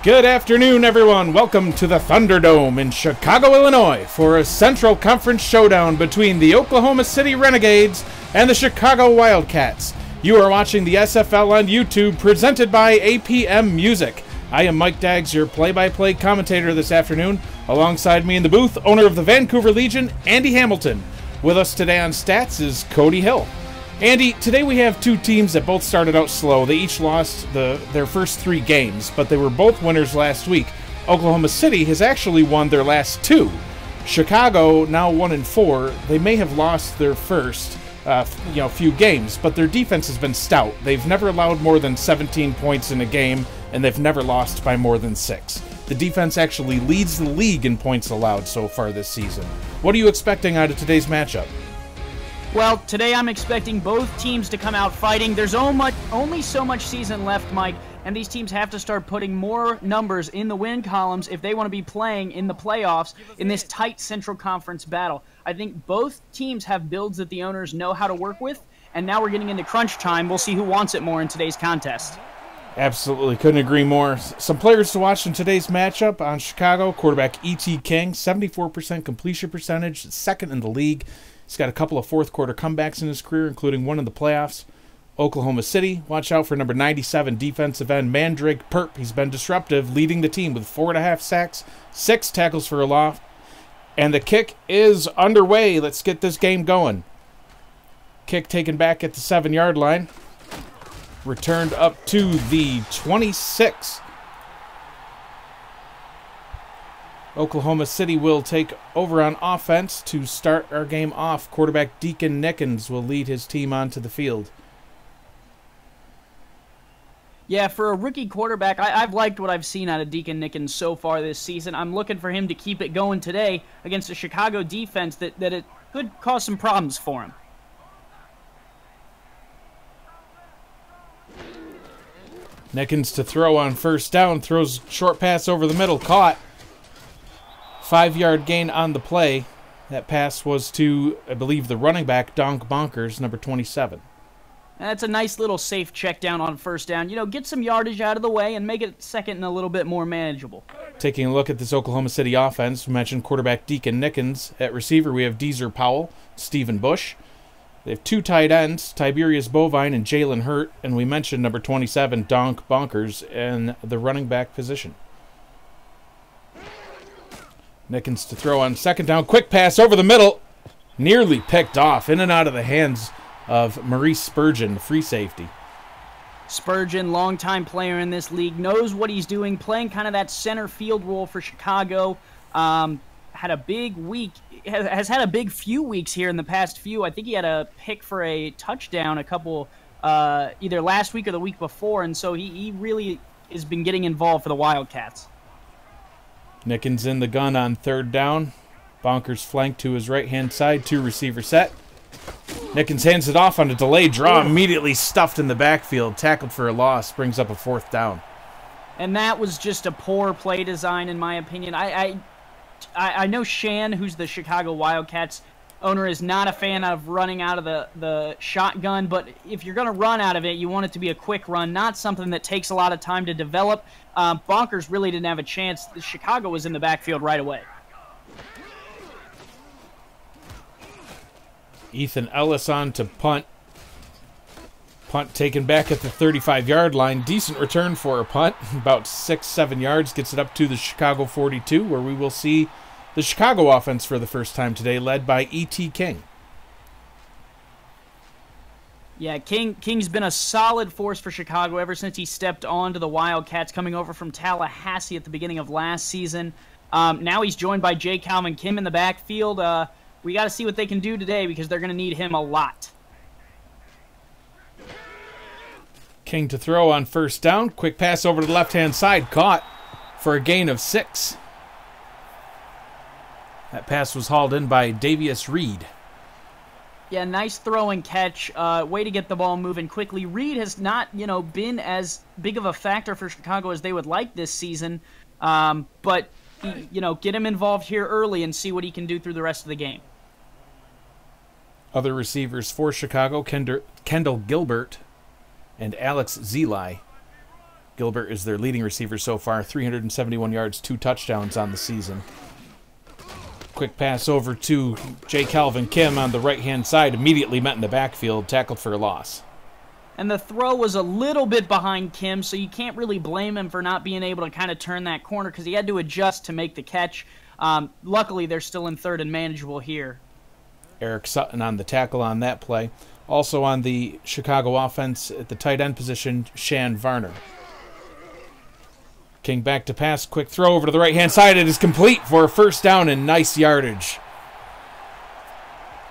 Good afternoon, everyone. Welcome to the Thunderdome in Chicago, Illinois for a Central Conference showdown between the Oklahoma City Renegades and the Chicago Wildcats. You are watching the SFL on YouTube, presented by APM Music. I am Mike Daggs, your play-by-play commentator this afternoon. Alongside me in the booth, owner of the Vancouver Legion, Andy Hamilton. With us today on Stats is Cody Hill. Andy, today we have two teams that both started out slow. They each lost their first 3 games, but they were both winners last week. Oklahoma City has actually won their last 2. Chicago, now 1-4, they may have lost their first few games, but their defense has been stout. They've never allowed more than 17 points in a game, and they've never lost by more than 6. The defense actually leads the league in points allowed so far this season. What are you expecting out of today's matchup? Well, today I'm expecting both teams to come out fighting. There's only so much season left, Mike, and these teams have to start putting more numbers in the win columns if they want to be playing in the playoffs in this tight Central Conference battle. I think both teams have builds that the owners know how to work with, and now we're getting into crunch time. We'll see who wants it more in today's contest. Absolutely, couldn't agree more. Some players to watch in today's matchup on Chicago. Quarterback E.T. King, 74% completion percentage, second in the league. He's got a couple of fourth-quarter comebacks in his career, including one in the playoffs. Oklahoma City, watch out for number 97 defensive end Mandrake Perp. He's been disruptive, leading the team with 4.5 sacks, 6 tackles for a loss. And the kick is underway. Let's get this game going. Kick taken back at the 7-yard line. Returned up to the 26. Oklahoma City will take over on offense to start our game off. Quarterback Deacon Nickens will lead his team onto the field. Yeah, for a rookie quarterback, I've liked what I've seen out of Deacon Nickens so far this season. I'm looking for him to keep it going today against a Chicago defense that it could cause some problems for him. Nickens to throw on first down. Throws short pass over the middle. Caught. 5-yard gain on the play. That pass was to, I believe, the running back, Donk Bonkers, number 27. That's a nice little safe check down on first down. You know, get some yardage out of the way and make it second and a little bit more manageable. Taking a look at this Oklahoma City offense, we mentioned quarterback Deacon Nickens. At receiver, we have Deezer Powell, Stephen Bush. They have 2 tight ends, Tiberius Bovine and Jalen Hurt. And we mentioned number 27, Donk Bonkers, in the running back position. Nickens to throw on second down. Quick pass over the middle. Nearly picked off. In and out of the hands of Maurice Spurgeon, free safety. Spurgeon, longtime player in this league, knows what he's doing, playing kind of that center field role for Chicago. Had a big week, has had a big few weeks here in the past few. I think he had a pick for a touchdown a couple, either last week or the week before, and so he really has been getting involved for the Wildcats. Nickens in the gun on third down. Bonkers flank to his right-hand side. 2 receiver set. Nickens hands it off on a delayed draw. Immediately stuffed in the backfield. Tackled for a loss. Brings up a 4th down. And that was just a poor play design, in my opinion. I know Shan, who's the Chicago Wildcats owner, is not a fan of running out of the shotgun, but if you're going to run out of it, you want it to be a quick run, not something that takes a lot of time to develop. Bonkers really didn't have a chance. Chicago was in the backfield right away. Ethan Ellis on to punt. Punt taken back at the 35-yard line. Decent return for a punt. About 6-7 yards. Gets it up to the Chicago 42, where we will see the Chicago offense for the first time today, led by E.T. King. Yeah, King's been a solid force for Chicago ever since he stepped onto the Wildcats, coming over from Tallahassee at the beginning of last season. Now he's joined by J. Calvin Kim in the backfield. We got to see what they can do today because they're going to need him a lot. King to throw on first down. Quick pass over to the left-hand side. Caught for a gain of 6. That pass was hauled in by Davius Reed. Yeah, nice throw and catch. Way to get the ball moving quickly. Reed has not, been as big of a factor for Chicago as they would like this season. But, get him involved here early and see what he can do through the rest of the game. Other receivers for Chicago, Kendall Gilbert and Alex Zeli. Gilbert is their leading receiver so far, 371 yards, 2 touchdowns on the season. Quick pass over to J. Calvin Kim on the right-hand side, immediately met in the backfield, tackled for a loss. And the throw was a little bit behind Kim, so you can't really blame him for not being able to kind of turn that corner because he had to adjust to make the catch. Luckily, they're still in third and manageable here. Eric Sutton on the tackle on that play. Also on the Chicago offense at the tight end position, Shan Varner. King back to pass, quick throw over to the right-hand side. It is complete for a first down and nice yardage.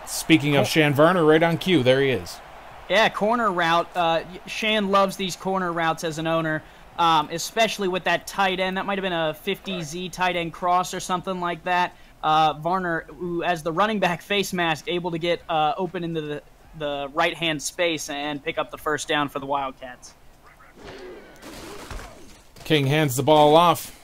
Speaking of Shan Varner, right on cue, there he is. Yeah, corner route. Shan loves these corner routes as an owner, especially with that tight end. That might have been a 50Z tight end cross or something like that. Varner, who as the running back face mask, able to get open into the right-hand space and pick up the first down for the Wildcats. King hands the ball off.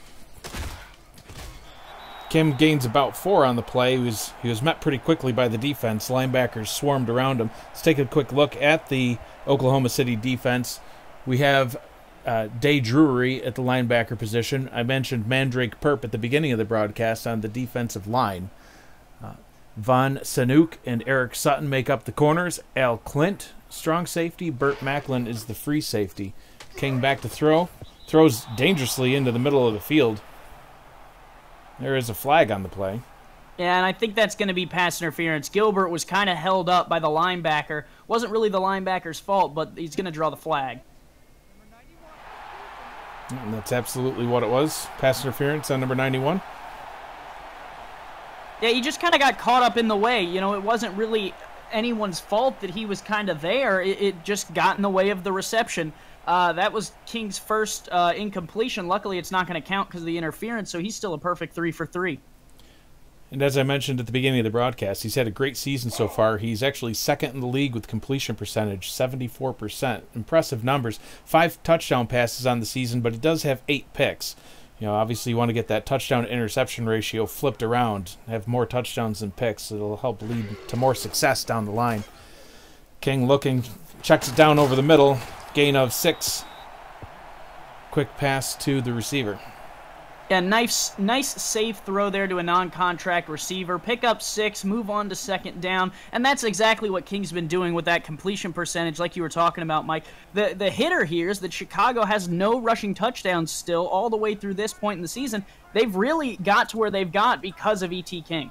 Kim gains about 4 on the play. He was met pretty quickly by the defense. Linebackers swarmed around him. Let's take a quick look at the Oklahoma City defense. We have Day Drury at the linebacker position. I mentioned Mandrake Perp at the beginning of the broadcast on the defensive line. Von Sanook and Eric Sutton make up the corners. Al Clint, strong safety. Burt Macklin is the free safety. King back to throw. Throws dangerously into the middle of the field. There is a flag on the play. Yeah, and I think that's going to be pass interference. Gilbert was kind of held up by the linebacker. Wasn't really the linebacker's fault, but he's going to draw the flag. And that's absolutely what it was. Pass interference on number 91. Yeah, he just kind of got caught up in the way. You know, it wasn't really anyone's fault that he was kind of there. It just got in the way of the reception. That was King's first incompletion. Luckily, it's not going to count because of the interference, so he's still a perfect 3 for 3. And as I mentioned at the beginning of the broadcast, he's had a great season so far. He's actually second in the league with completion percentage, 74%. Impressive numbers. 5 touchdown passes on the season, but he does have 8 picks. You know, obviously you want to get that touchdown-interception ratio flipped around, have more touchdowns than picks. It'll help lead to more success down the line. King looking, checks it down over the middle. Gain of 6. Quick pass to the receiver. Yeah, nice safe throw there to a non-contract receiver. Pick up 6, move on to second down, and that's exactly what King's been doing with that completion percentage like you were talking about, Mike. The hitter here is that Chicago has no rushing touchdowns still all the way through this point in the season. They've really got to where they've got because of E.T. King.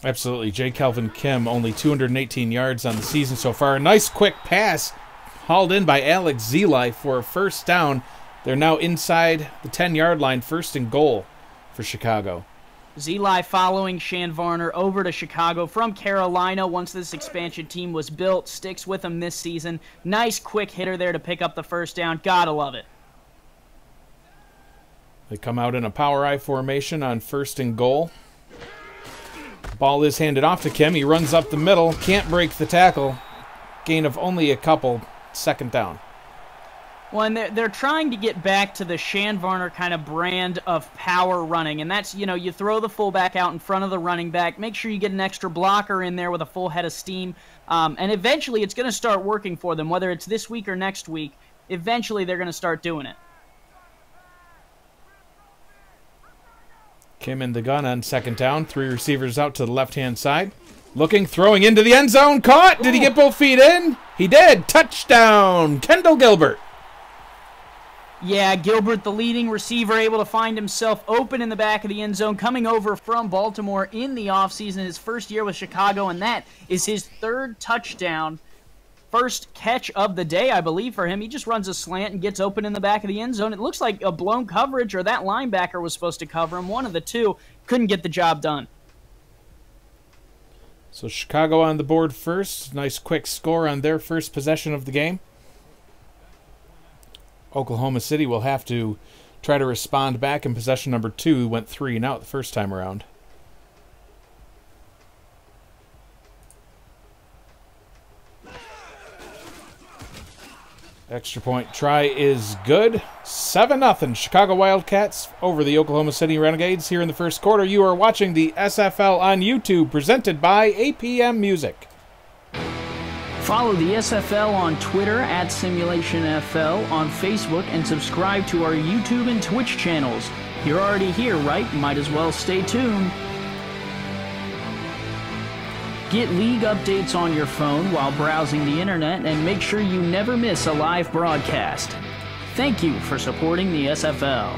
Absolutely. J. Calvin Kim, only 218 yards on the season so far. A nice quick pass hauled in by Alex Zeli for a first down. They're now inside the 10-yard line, 1st and goal for Chicago. Zeli following Shan Varner over to Chicago from Carolina once this expansion team was built. Sticks with them this season. Nice quick hitter there to pick up the first down. Gotta love it. They come out in a power I formation on 1st and goal. Ball is handed off to Kim. He runs up the middle. Can't break the tackle. Gain of only a couple. 2nd down. Well, and they're trying to get back to the Shan Varner kind of brand of power running, and that's, you know, you throw the fullback out in front of the running back, make sure you get an extra blocker in there with a full head of steam, and eventually it's going to start working for them, whether it's this week or next week. Eventually they're going to start doing it. Kim in the gun on 2nd down. 3 receivers out to the left-hand side. Looking, throwing into the end zone. Caught! Did he get both feet in? He did! Touchdown! Kendall Gilbert. Yeah, Gilbert, the leading receiver, able to find himself open in the back of the end zone, coming over from Baltimore in the offseason, his first year with Chicago, and that is his 3rd touchdown. First catch of the day, I believe, for him. He just runs a slant and gets open in the back of the end zone. It looks like a blown coverage, or that linebacker was supposed to cover him. One of the two. Couldn't get the job done. So Chicago on the board first. Nice quick score on their first possession of the game. Oklahoma City will have to try to respond back in possession number 2. Went 3 and out the first time around. Extra point try is good. 7-0 Chicago Wildcats over the Oklahoma City Renegades here in the first quarter. You are watching the SFL on YouTube, presented by APM Music. Follow the SFL on Twitter @SimulationFL, on Facebook, and subscribe to our YouTube and Twitch channels. You're already here, right? Might as well stay tuned. Get league updates on your phone while browsing the internet, and make sure you never miss a live broadcast. Thank you for supporting the SFL.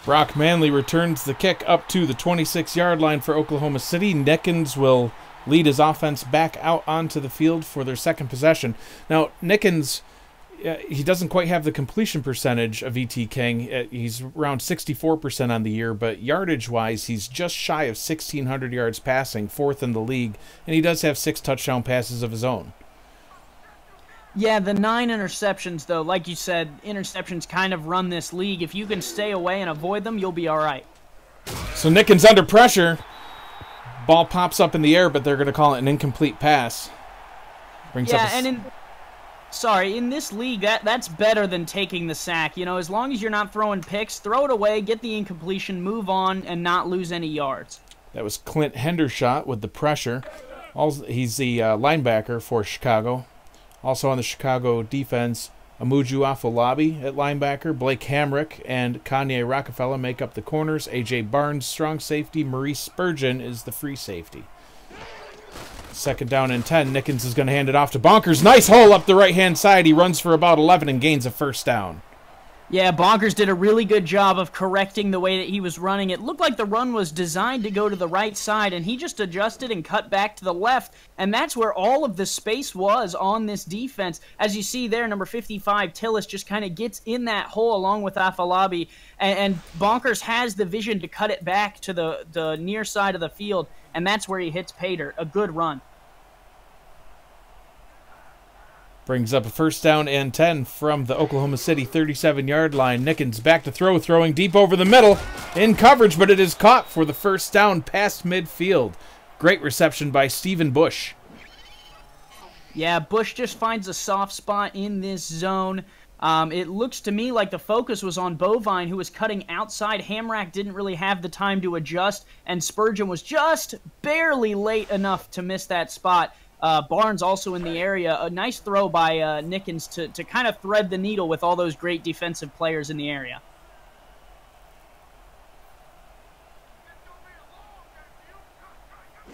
Brock Manley returns the kick up to the 26-yard line for Oklahoma City. Nickens will lead his offense back out onto the field for their second possession. Now, Nickens, he doesn't quite have the completion percentage of E.T. King. He's around 64% on the year, but yardage-wise, he's just shy of 1,600 yards passing, fourth in the league, and he does have 6 touchdown passes of his own. Yeah, the 9 interceptions, though, like you said, interceptions kind of run this league. If you can stay away and avoid them, you'll be all right. So Nickens under pressure. Ball pops up in the air, but they're going to call it an incomplete pass. In this league, that's better than taking the sack. You know, as long as you're not throwing picks, throw it away, get the incompletion, move on, and not lose any yards. That was Clint Hendershot with the pressure. He's the linebacker for Chicago. Also on the Chicago defense, Amuju Afolabi at linebacker, Blake Hamrick and Kanye Rockefeller make up the corners. A.J. Barnes, strong safety. Maurice Spurgeon is the free safety. Second down and 10. Nickens is going to hand it off to Bonkers. Nice hole up the right-hand side. He runs for about 11 and gains a first down. Yeah, Bonkers did a really good job of correcting the way that he was running. It looked like the run was designed to go to the right side, and he just adjusted and cut back to the left, and that's where all of the space was on this defense. As you see there, number 55, Tillis, just kind of gets in that hole along with Afolabi, and Bonkers has the vision to cut it back to the near side of the field, and that's where he hits Pater. A good run. Brings up a first down and 10 from the Oklahoma City 37-yard line. Nickens back to throw, throwing deep over the middle. In coverage, but it is caught for the first down past midfield. Great reception by Stephen Bush. Yeah, Bush just finds a soft spot in this zone. It looks to me like the focus was on Bovine, who was cutting outside. Hamrack didn't really have the time to adjust, and Spurgeon was just barely late enough to miss that spot. Barnes also in the area. A nice throw by Nickens to kind of thread the needle with all those great defensive players in the area.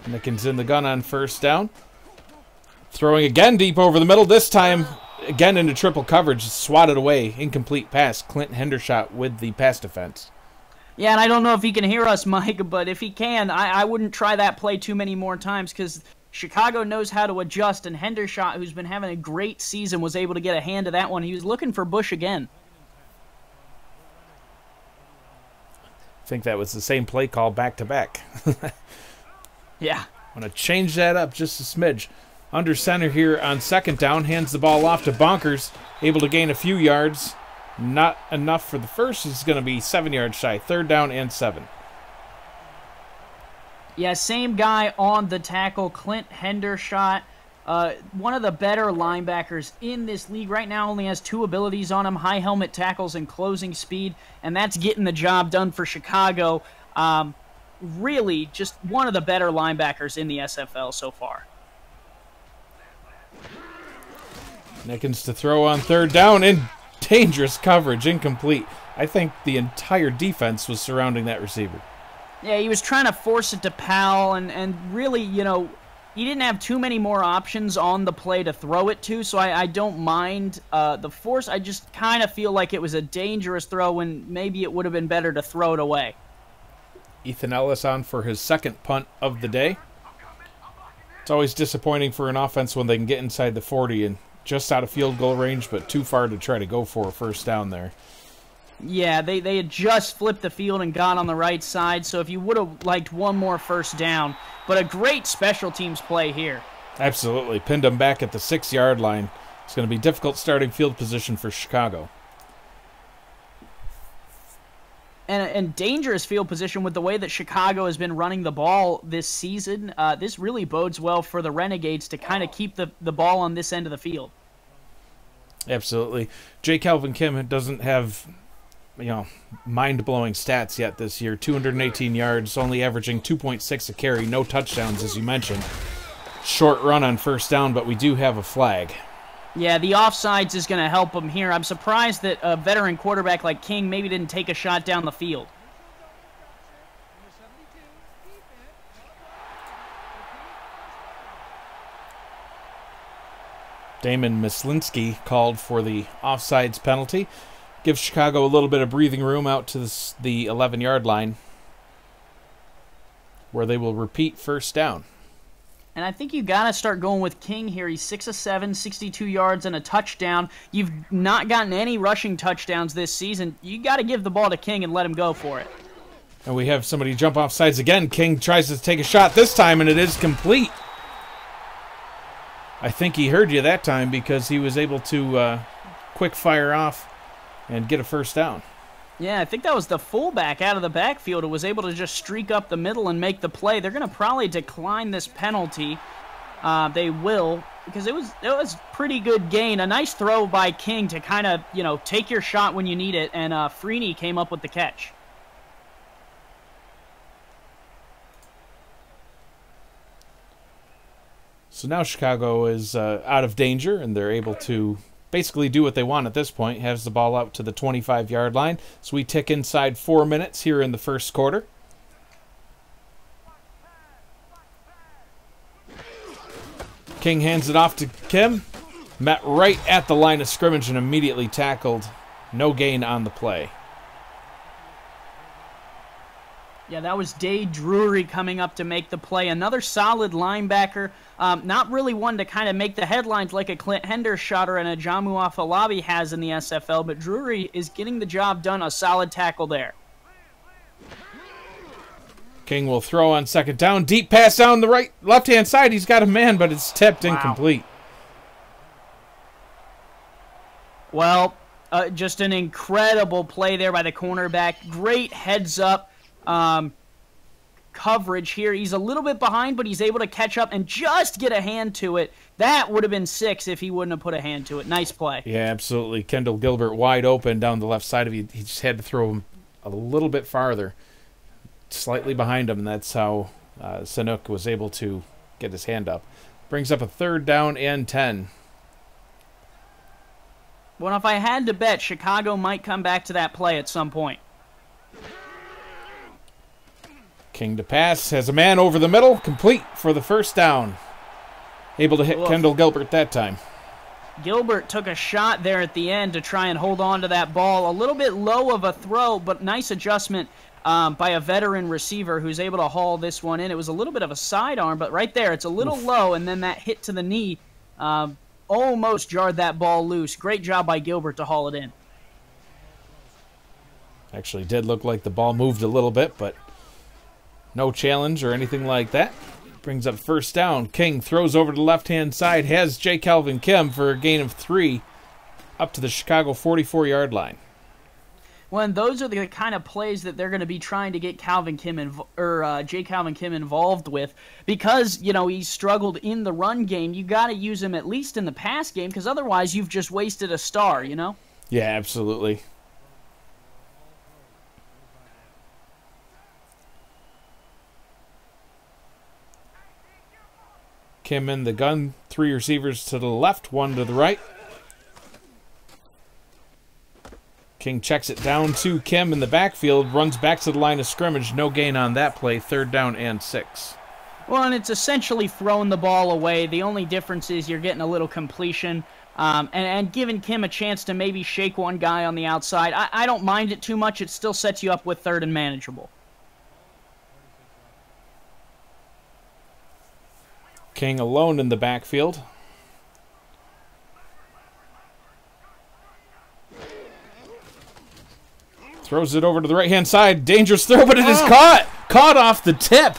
Nickens in the gun on first down. Throwing again deep over the middle. This time again into triple coverage. Swatted away. Incomplete pass. Clint Hendershot with the pass defense. Yeah, and I don't know if he can hear us, Mike, but if he can, I wouldn't try that play too many more times because Chicago knows how to adjust, and Hendershot, who's been having a great season, was able to get a hand of that one. He was looking for Bush again. I think that was the same play call back-to-back. Yeah. I'm going to change that up just a smidge. Under center here on second down, hands the ball off to Bonkers, able to gain a few yards. Not enough for the first. He's going to be 7 yards shy. Third down and 7. Yeah, same guy on the tackle, Clint Hendershot. One of the better linebackers in this league right now. Only has 2 abilities on him, high helmet tackles and closing speed, and that's getting the job done for Chicago. Really, just one of the better linebackers in the SFL so far. Nickens to throw on third down in dangerous coverage, incomplete. I think the entire defense was surrounding that receiver. Yeah, he was trying to force it to Powell, and really, you know, he didn't have too many more options on the play to throw it to, so I don't mind the force. I just kind of feel like it was a dangerous throw when maybe it would have been better to throw it away. Ethan Ellis on for his second punt of the day. It's always disappointing for an offense when they can get inside the 40 and just out of field goal range, but too far to try to go for a first down there. Yeah, they had just flipped the field and got on the right side, so if you would have liked one more first down. But a great special teams play here. Absolutely. Pinned them back at the 6-yard line. It's going to be difficult starting field position for Chicago. And dangerous field position with the way that Chicago has been running the ball this season. This really bodes well for the Renegades to kind of keep the ball on this end of the field. Absolutely. J. Calvin Kim doesn't have, you know, mind-blowing stats yet this year. 218 yards, only averaging 2.6 a carry, no touchdowns, as you mentioned. short run on first down, but we do have a flag. Yeah, the offsides is going to help them here. I'm surprised that a veteran quarterback like King maybe didn't take a shot down the field. Damon Mislinski called for the offsides penalty. Gives Chicago a little bit of breathing room out to the 11-yard line, where they will repeat first down. And I think you got to start going with King here. He's 6 of 7, 62 yards and a touchdown. You've not gotten any rushing touchdowns this season. You got to give the ball to King and let him go for it. And we have somebody jump off sides again. King tries to take a shot this time, and it is complete. I think he heard you that time because he was able to quick fire off and get a first down. Yeah, I think that was the fullback out of the backfield who was able to just streak up the middle and make the play. They're going to probably decline this penalty. They will, because it was pretty good gain. A nice throw by King to kind of, take your shot when you need it, and Freeney came up with the catch. So now Chicago is out of danger, and they're able to basically do what they want at this point. Has the ball out to the 25-yard line. So we tick inside 4 minutes here in the first quarter. King hands it off to Kim. Met right at the line of scrimmage and immediately tackled. No gain on the play. Yeah, that was Dade Drury coming up to make the play. Another solid linebacker. Not really one to kind of make the headlines like a Clint Hendershotter and a Jamu Afalabi has in the SFL, but Drury is getting the job done. A solid tackle there. King will throw on second down. Deep pass down the left-hand side. He's got a man, but it's tipped incomplete. Well, just an incredible play there by the cornerback. Great heads-up coverage here. He's a little bit behind, but he's able to catch up and just get a hand to it. That would have been 6 if he wouldn't have put a hand to it. Nice play. Yeah, absolutely. Kendall Gilbert wide open down the left side of you. He just had to throw him a little bit farther, slightly behind him, and that's how Sanuk was able to get his hand up. Brings up a 3rd down and 10. Well, if I had to bet, Chicago might come back to that play at some point. King to pass, has a man over the middle, complete for the first down. Able to hit Kendall Gilbert that time. Gilbert took a shot there at the end to try and hold on to that ball. A little bit low of a throw, but nice adjustment by a veteran receiver who's able to haul this one in. It was a little bit of a sidearm, but right there, it's a little low, and then that hit to the knee almost jarred that ball loose. Great job by Gilbert to haul it in. Actually did look like the ball moved a little bit, but no challenge or anything like that. Brings up first down. King throws over to the left-hand side. Has J. Calvin Kim for a gain of 3 up to the Chicago 44-yard line. Well, and those are the kind of plays that they're going to be trying to get Calvin Kim J. Calvin Kim involved with, because he struggled in the run game. You got to use him at least in the pass game, because otherwise you've just wasted a star. Yeah, absolutely. Kim in the gun, 3 receivers to the left, 1 to the right. King checks it down to Kim in the backfield, runs back to the line of scrimmage. No gain on that play, 3rd down and 6. Well, and it's essentially throwing the ball away. The only difference is you're getting a little completion and giving Kim a chance to maybe shake one guy on the outside. I don't mind it too much. It still sets you up with 3rd and manageable. King alone in the backfield. Throws it over to the right-hand side. Dangerous throw, but it is caught. Caught off the tip.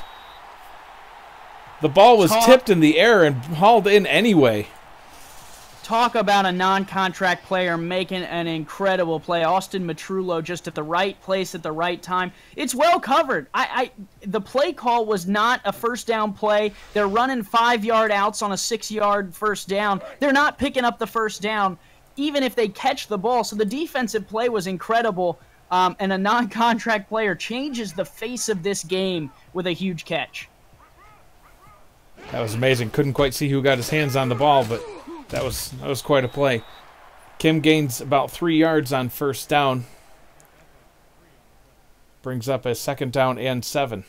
The ball was tipped in the air and hauled in anyway. Talk about a non-contract player making an incredible play. Austin Matrullo just at the right place at the right time. It's well covered. The play call was not a first down play. They're running 5-yard outs on a 6-yard first down. They're not picking up the first down, even if they catch the ball. So the defensive play was incredible, and a non-contract player changes the face of this game with a huge catch. That was amazing. Couldn't quite see who got his hands on the ball, but that was quite a play. Kim gains about 3 yards on first down. Brings up a second down and 7.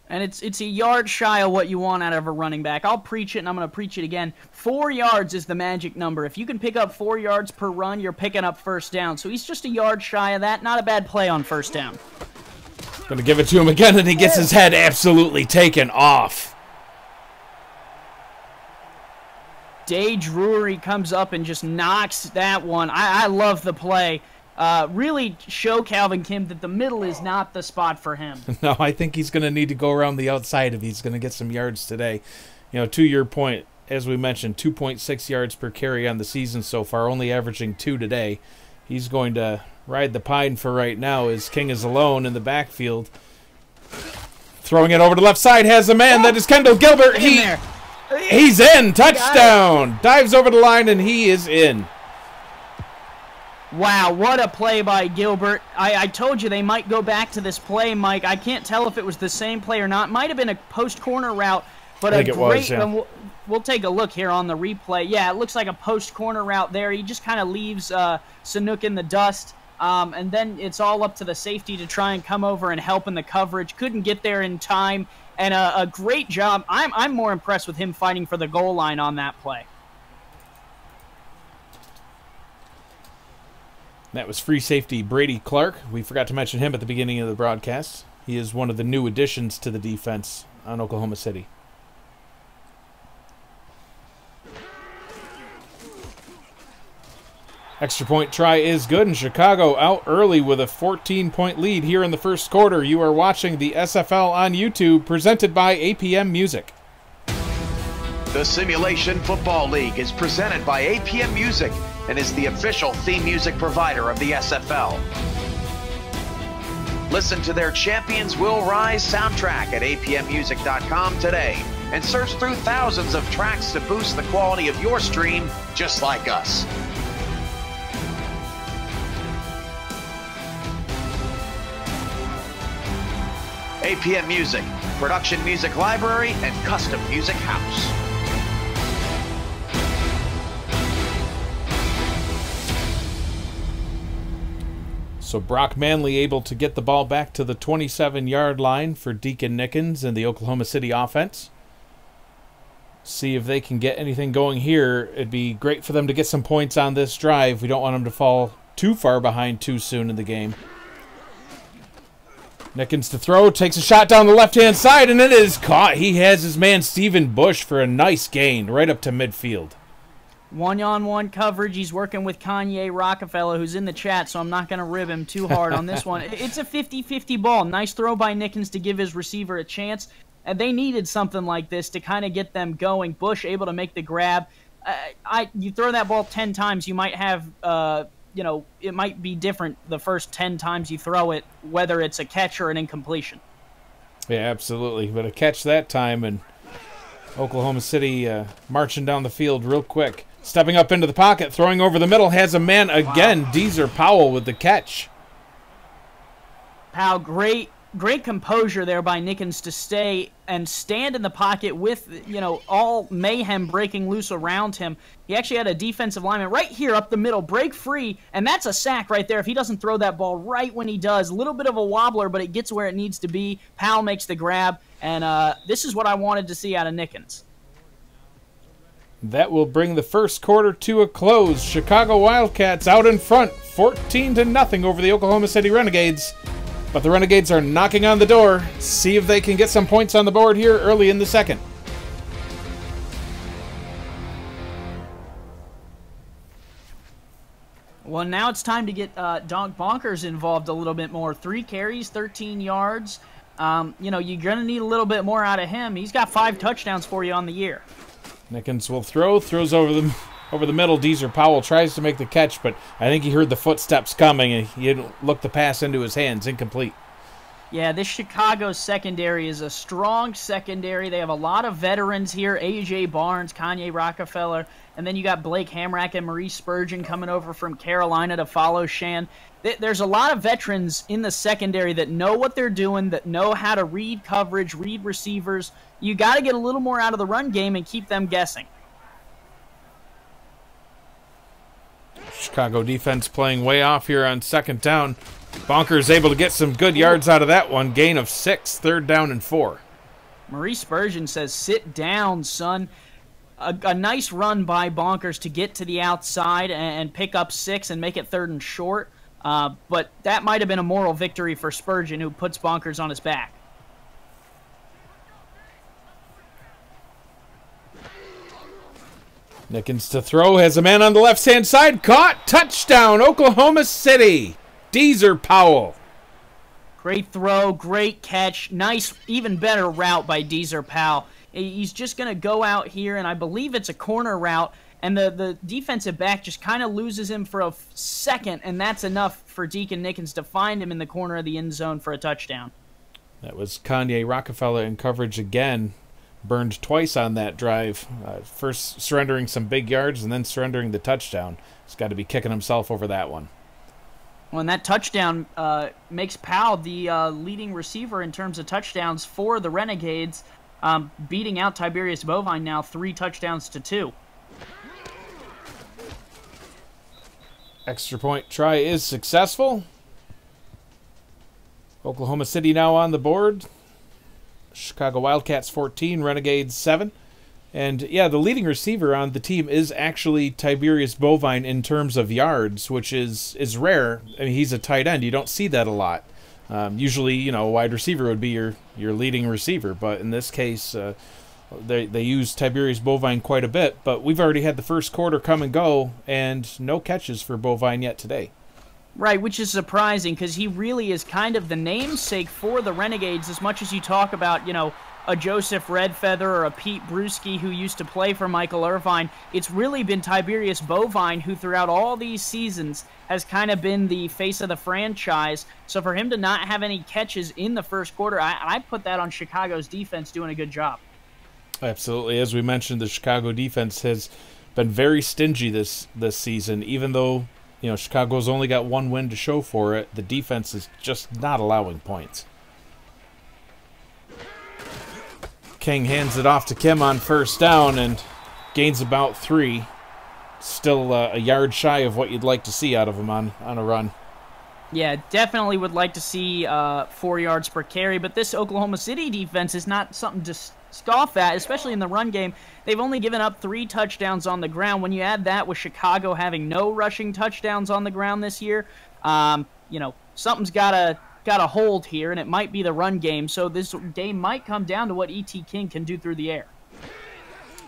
And it's a yard shy of what you want out of a running back. I'll preach it, and I'm going to preach it again. 4 yards is the magic number. If you can pick up 4 yards per run, you're picking up first down. So he's just a yard shy of that. Not a bad play on first down. Going to give it to him again, and he gets his head absolutely taken off. Day Drury comes up and just knocks that one. I love the play. Really show Calvin Kim that the middle is not the spot for him. No, I think he's going to need to go around the outside if he's going to get some yards today. You know, to your point, as we mentioned, 2.6 yards per carry on the season so far, only averaging 2 today. He's going to ride the pine for right now as King is alone in the backfield. Throwing it over to the left side, has a man. That is Kendall Gilbert. He's in. Touchdown. Dives over the line, and he is in. Wow, what a play by Gilbert. I told you they might go back to this play, Mike. I can't tell if it was the same play or not. Might have been a post-corner route, but I think it was, yeah. We'll take a look here on the replay. Yeah, it looks like a post-corner route there. He just kind of leaves Sanook in the dust, and then it's all up to the safety to try and come over and help in the coverage. Couldn't get there in time, and a great job. I'm more impressed with him fighting for the goal line on that play. That was free safety Brady Clark. We forgot to mention him at the beginning of the broadcast. He is one of the new additions to the defense on Oklahoma City. Extra point try is good, and Chicago out early with a 14-point lead here in the first quarter. You are watching the SFL on YouTube, presented by APM Music. The Simulation Football League is presented by APM Music and is the official theme music provider of the SFL. Listen to their Champions Will Rise soundtrack at apmmusic.com today and search through thousands of tracks to boost the quality of your stream just like us. APM Music, production music library and custom music house. So Brock Manley able to get the ball back to the 27-yard line for Deacon Nickens and the Oklahoma City offense. See if they can get anything going here. It'd be great for them to get some points on this drive. We don't want them to fall too far behind too soon in the game. Nickens to throw, takes a shot down the left-hand side, and it is caught. He has his man Stephen Bush for a nice gain right up to midfield. One-on-one coverage. He's working with Kanye Rockefeller, who's in the chat, so I'm not going to rib him too hard on this one. It's a 50-50 ball. Nice throw by Nickens to give his receiver a chance. And they needed something like this to kind of get them going. Bush able to make the grab. You throw that ball 10 times, you might have, it might be different the first 10 times you throw it, whether it's a catch or an incompletion. Yeah, absolutely. But a catch that time, and Oklahoma City marching down the field real quick. Stepping up into the pocket, throwing over the middle, has a man again. Wow. Deezer Powell with the catch. Powell, great composure there by Nickens to stay and stand in the pocket with, all mayhem breaking loose around him. He actually had a defensive lineman right here up the middle, break free, and that's a sack right there if he doesn't throw that ball right when he does. A little bit of a wobbler, but it gets where it needs to be. Powell makes the grab, and this is what I wanted to see out of Nickens. That will bring the first quarter to a close. Chicago Wildcats out in front, 14-0 over the Oklahoma City Renegades. But the Renegades are knocking on the door. See if they can get some points on the board here early in the second. Well, now it's time to get Donk Bonkers involved a little bit more. 3 carries, 13 yards. You're going to need a little bit more out of him. He's got 5 touchdowns for you on the year. Nickens will throws over the middle. Deezer Powell tries to make the catch, but I think he heard the footsteps coming, and he didn't look the pass into his hands. Incomplete. Yeah, this Chicago secondary is a strong secondary. They have a lot of veterans here. A.J. Barnes, Kanye Rockefeller, and then you got Blake Hamrack and Maurice Spurgeon coming over from Carolina to follow Shan. There's a lot of veterans in the secondary that know what they're doing, that know how to read coverage, read receivers. You got to get a little more out of the run game and keep them guessing. Chicago defense playing way off here on second down. Bonker is able to get some good yards out of that one. Gain of 6, 3rd down and 4. Maurice Spurgeon says, sit down, son. A nice run by Bonkers to get to the outside and pick up 6 and make it 3rd and short. But that might have been a moral victory for Spurgeon, who puts Bonkers on his back. Nickens to throw, has a man on the left-hand side. Caught, touchdown, Oklahoma City. Deezer Powell. Great throw, great catch. Nice, even better route by Deezer Powell. He's just going to go out here, and I believe it's a corner route, and the defensive back just kind of loses him for a second, and that's enough for Deacon Nickens to find him in the corner of the end zone for a touchdown. That was Kanye Rockefeller in coverage again. Burned twice on that drive. First surrendering some big yards and then surrendering the touchdown. He's got to be kicking himself over that one. Well, and that touchdown makes Powell the leading receiver in terms of touchdowns for the Renegades, beating out Tiberius Bovine now 3 touchdowns to 2. Extra point try is successful. Oklahoma City now on the board. Chicago Wildcats 14, Renegades 7. And yeah, the leading receiver on the team is actually Tiberius Bovine in terms of yards, which is rare. I mean, he's a tight end. You don't see that a lot. Usually, you know, a wide receiver would be your leading receiver. But in this case, they use Tiberius Bovine quite a bit. But we've already had the first quarter come and go, and no catches for Bovine yet today. Right, which is surprising because he really is kind of the namesake for the Renegades. As much as you talk about, you know, a Joseph Redfeather or a Pete Bruschi who used to play for Michael Irvine, it's really been Tiberius Bovine who throughout all these seasons has kind of been the face of the franchise. So for him to not have any catches in the first quarter, I put that on Chicago's defense doing a good job. Absolutely. As we mentioned, the Chicago defense has been very stingy this season, even though, you know, Chicago's only got 1 win to show for it. The defense is just not allowing points. King hands it off to Kim on first down and gains about 3. Still a yard shy of what you'd like to see out of him on a run. Yeah, definitely would like to see 4 yards per carry, but this Oklahoma City defense is not something to scoff at, especially in the run game. They've only given up 3 touchdowns on the ground. When you add that with Chicago having no rushing touchdowns on the ground this year, you know, something's got to hold here, and it might be the run game. So this game might come down to what E.T. King can do through the air.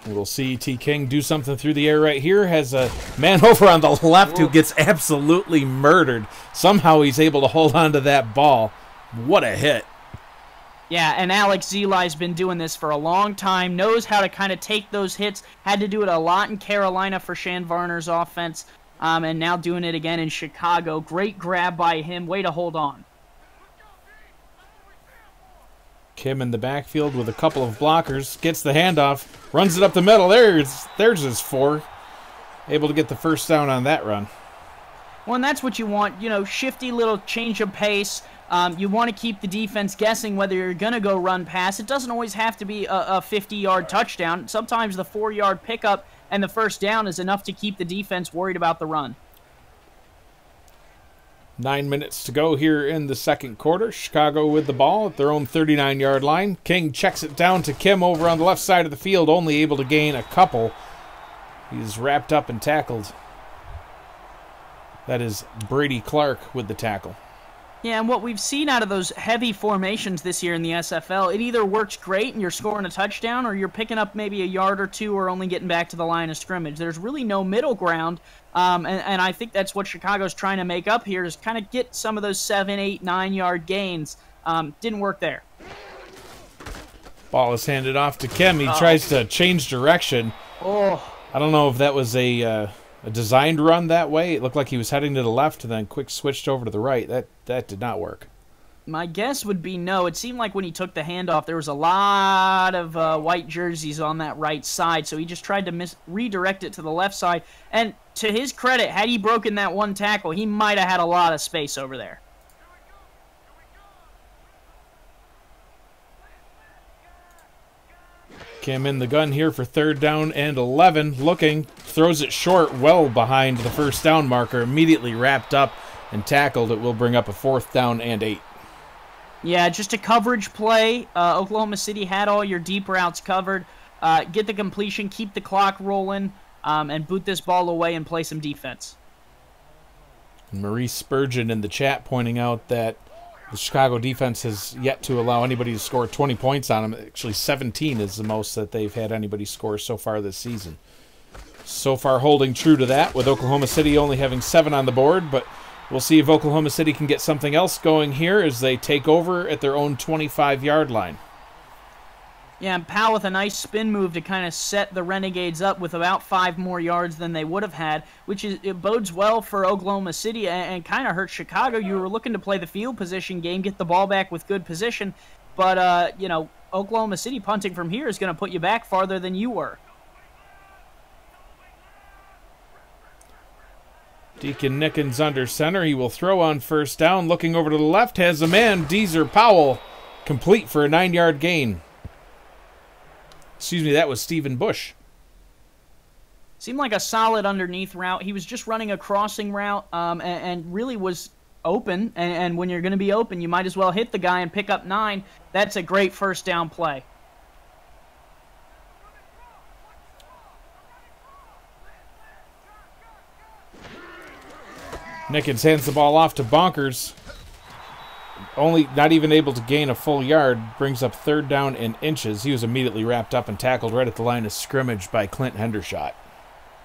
We'll see E.T. King do something through the air right here. Has a man over on the left who gets absolutely murdered. Somehow he's able to hold on to that ball. What a hit. Yeah, and Alex Zeli's been doing this for a long time, knows how to kind of take those hits, had to do it a lot in Carolina for Shan Varner's offense, and now doing it again in Chicago. Great grab by him, way to hold on. Kim in the backfield with a couple of blockers, gets the handoff, runs it up the middle. There's his 4. Able to get the first down on that run. Well, and that's what you want, you know, shifty little change of pace. You want to keep the defense guessing whether you're going to go run pass. It doesn't always have to be a 50-yard touchdown. Sometimes the 4-yard pickup and the first down is enough to keep the defense worried about the run. 9 minutes to go here in the second quarter. Chicago with the ball at their own 39-yard line. King checks it down to Kim over on the left side of the field, only able to gain a couple. He's wrapped up and tackled. That is Brady Clark with the tackle. Yeah, and what we've seen out of those heavy formations this year in the SFL, it either works great and you're scoring a touchdown, or you're picking up maybe a yard or 2 or only getting back to the line of scrimmage. There's really no middle ground, and I think that's what Chicago's trying to make up here, is kind of get some of those 7, 8, 9-yard gains. Didn't work there. Ball is handed off to Kim. He tries to change direction. Oh. I don't know if that was a designed run that way. It looked like he was heading to the left and then quick switched over to the right. That did not work. My guess would be no. It seemed like when he took the handoff, there was a lot of white jerseys on that right side, so he just tried to redirect it to the left side. And to his credit, had he broken that one tackle, he might have had a lot of space over there. Kim in the gun here for 3rd down and 11. Looking, throws it short, well behind the first down marker. Immediately wrapped up and tackled. It will bring up a 4th down and 8. Yeah, just a coverage play. Oklahoma City had all your deep routes covered. Get the completion, keep the clock rolling, and boot this ball away and play some defense. Maurice Spurgeon in the chat pointing out that the Chicago defense has yet to allow anybody to score 20 points on them. Actually, 17 is the most that they've had anybody score so far this season. So far holding true to that, with Oklahoma City only having 7 on the board, but we'll see if Oklahoma City can get something else going here as they take over at their own 25-yard line. Yeah, and Powell with a nice spin move to kind of set the Renegades up with about 5 more yards than they would have had, which it bodes well for Oklahoma City and kind of hurts Chicago. You were looking to play the field position game, get the ball back with good position, but, you know, Oklahoma City punting from here is going to put you back farther than you were. Deacon Nickens under center. He will throw on 1st down. Looking over to the left, has a man, Deezer Powell, complete for a 9-yard gain. Excuse me, that was Stephen Bush. Seemed like a solid underneath route. He was just running a crossing route and really was open. And when you're going to be open, you might as well hit the guy and pick up 9. That's a great 1st down play. Nickens hands the ball off to Bonkers. Only not even able to gain a full yard. Brings up 3rd down and inches. He was immediately wrapped up and tackled right at the line of scrimmage by Clint Hendershot.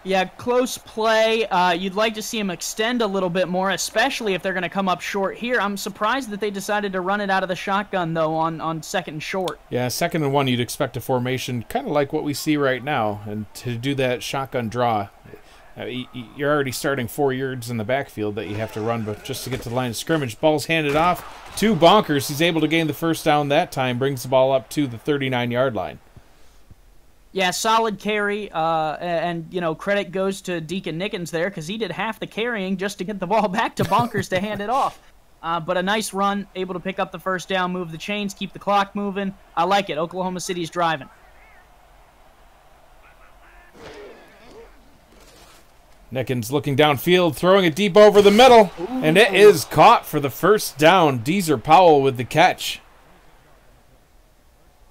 Yeah, close play. You'd like to see him extend a little bit more, especially if they're going to come up short here. I'm surprised that they decided to run it out of the shotgun, though, on 2nd and short. Yeah, 2nd and 1, you'd expect a formation kind of like what we see right now. And to do that shotgun draw, you're already starting 4 yards in the backfield that you have to run, but just to get to the line of scrimmage. Ball's handed off to Bonkers. He's able to gain the 1st down that time, brings the ball up to the 39-yard line. Yeah, solid carry, and, you know, credit goes to Deacon Nickens there because he did half the carrying just to get the ball back to Bonkers to hand it off. But a nice run, able to pick up the 1st down, move the chains, keep the clock moving. I like it. Oklahoma City's driving. Nickens looking downfield, throwing it deep over the middle, and it is caught for the 1st down. Deezer Powell with the catch.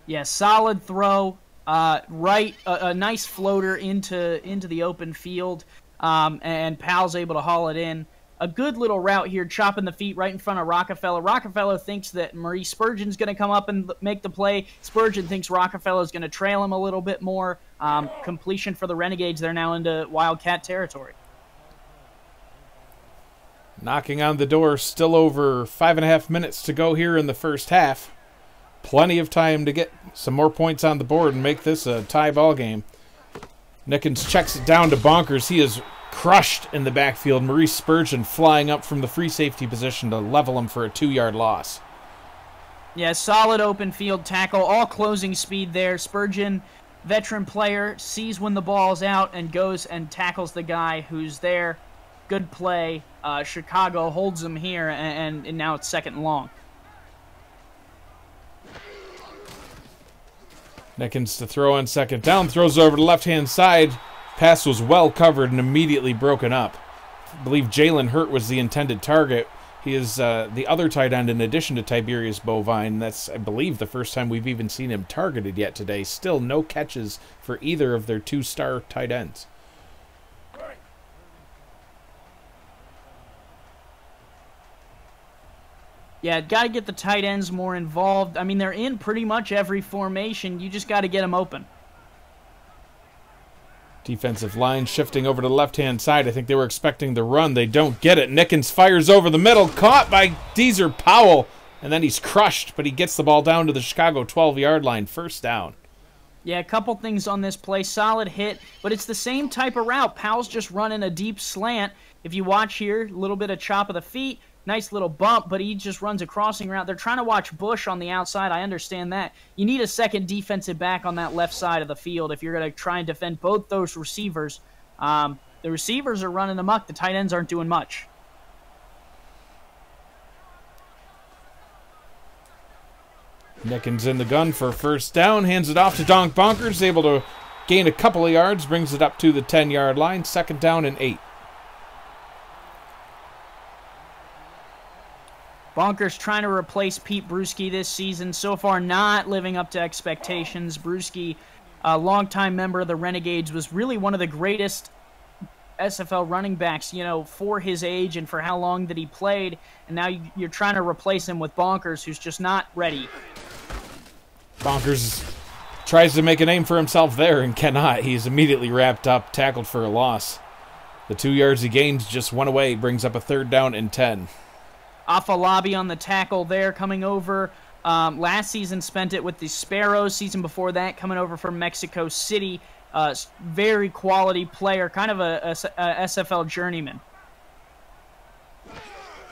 Yeah, solid throw. A nice floater into the open field, and Powell's able to haul it in. A good little route here, chopping the feet right in front of Rockefeller. Rockefeller thinks that Maurice Spurgeon's going to come up and make the play. Spurgeon thinks Rockefeller's going to trail him a little bit more. Completion for the Renegades. They're now into Wildcat territory. Knocking on the door, still over 5.5 minutes to go here in the 1st half. Plenty of time to get some more points on the board and make this a tie ball game. Nickens checks it down to Bonkers. He is crushed in the backfield. Maurice Spurgeon flying up from the free safety position to level him for a 2-yard loss. Yeah, solid open field tackle, all closing speed there. Spurgeon, veteran player, sees when the ball's out and goes and tackles the guy who's there. Good play. Chicago holds him here, and now it's 2nd and long. Nickens to throw on 2nd down, throws over the left-hand side. Pass was well covered and immediately broken up. I believe Jalen Hurt was the intended target. He is the other tight end in addition to Tiberius Bovine. That's, I believe, the first time we've even seen him targeted yet today. Still no catches for either of their 2-star tight ends. Yeah, got to get the tight ends more involved. I mean, they're in pretty much every formation. You just got to get them open. Defensive line shifting over to the left-hand side. I think they were expecting the run. They don't get it. Nickens fires over the middle. Caught by Deezer Powell. And then he's crushed, but he gets the ball down to the Chicago 12-yard line. 1st down. Yeah, a couple things on this play. Solid hit, but it's the same type of route. Powell's just running a deep slant. If you watch here, a little bit of chop of the feet. nice little bump, but he just runs a crossing route. They're trying to watch Bush on the outside. I understand that. You need a second defensive back on that left side of the field if you're going to try and defend both those receivers. The receivers are running amok. The tight ends aren't doing much. Nickens in the gun for first down, hands it off to Donk Bonkers, able to gain a couple of yards, brings it up to the 10-yard line, 2nd down and 8. Bonkers trying to replace Pete Bruschi this season. So far not living up to expectations. Bruschi, a longtime member of the Renegades, was really one of the greatest SFL running backs, you know, for his age and for how long that he played. And now you're trying to replace him with Bonkers, who's just not ready. Bonkers tries to make a name for himself there and cannot. He's immediately wrapped up, tackled for a loss. The 2 yards he gained just went away, brings up a 3rd down and 10. Afalabi on the tackle there, coming over. Last season spent it with the Sparrows. Season before that, coming over from Mexico City. Very quality player, kind of a SFL journeyman.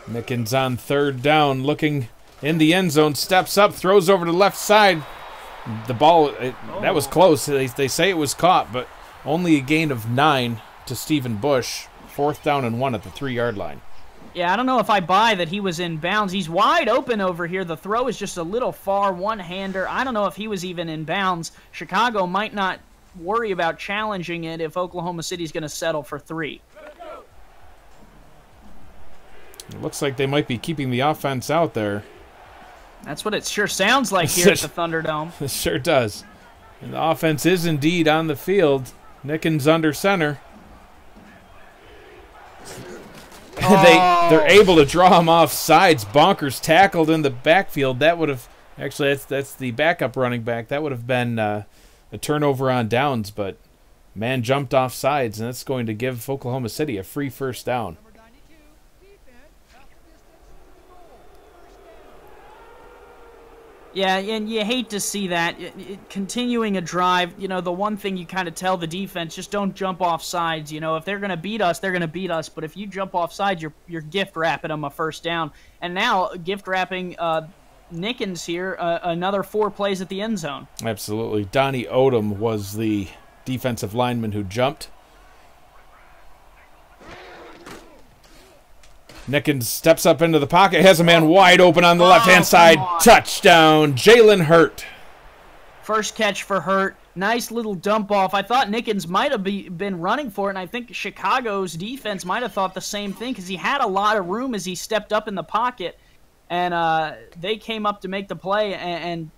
Nickens on 3rd down, looking in the end zone, steps up, throws over to the left side. The ball, that was close. They say it was caught, but only a gain of 9 to Stephen Bush. 4th down and 1 at the 3-yard line. Yeah, I don't know if I buy that he was in bounds. He's wide open over here. The throw is just a little far, one-hander. I don't know if he was even in bounds. Chicago might not worry about challenging it if Oklahoma City's going to settle for 3. It looks like they might be keeping the offense out there. That's what it sure sounds like here at the Thunderdome. It sure does. And the offense is indeed on the field. Nickens under center. They're able to draw him off sides. Bonkers tackled in the backfield. That would have actually that's the backup running back. That would have been a turnover on downs, but man jumped off sides, and that's going to give Oklahoma City a free 1st down. Yeah, and you hate to see that. Continuing a drive, you know, the one thing you kind of tell the defense, just don't jump off sides. You know, if they're going to beat us, they're going to beat us. But if you jump off sides, you're gift wrapping them a 1st down. And now gift wrapping Nickens here, another 4 plays at the end zone. Absolutely. Donnie Odom was the defensive lineman who jumped. Nickens steps up into the pocket, has a man wide open on the left-hand side. Touchdown, Jalen Hurt. First catch for Hurt. Nice little dump off. I thought Nickens might have been running for it, and I think Chicago's defense might have thought the same thing because he had a lot of room as he stepped up in the pocket, and they came up to make the play, and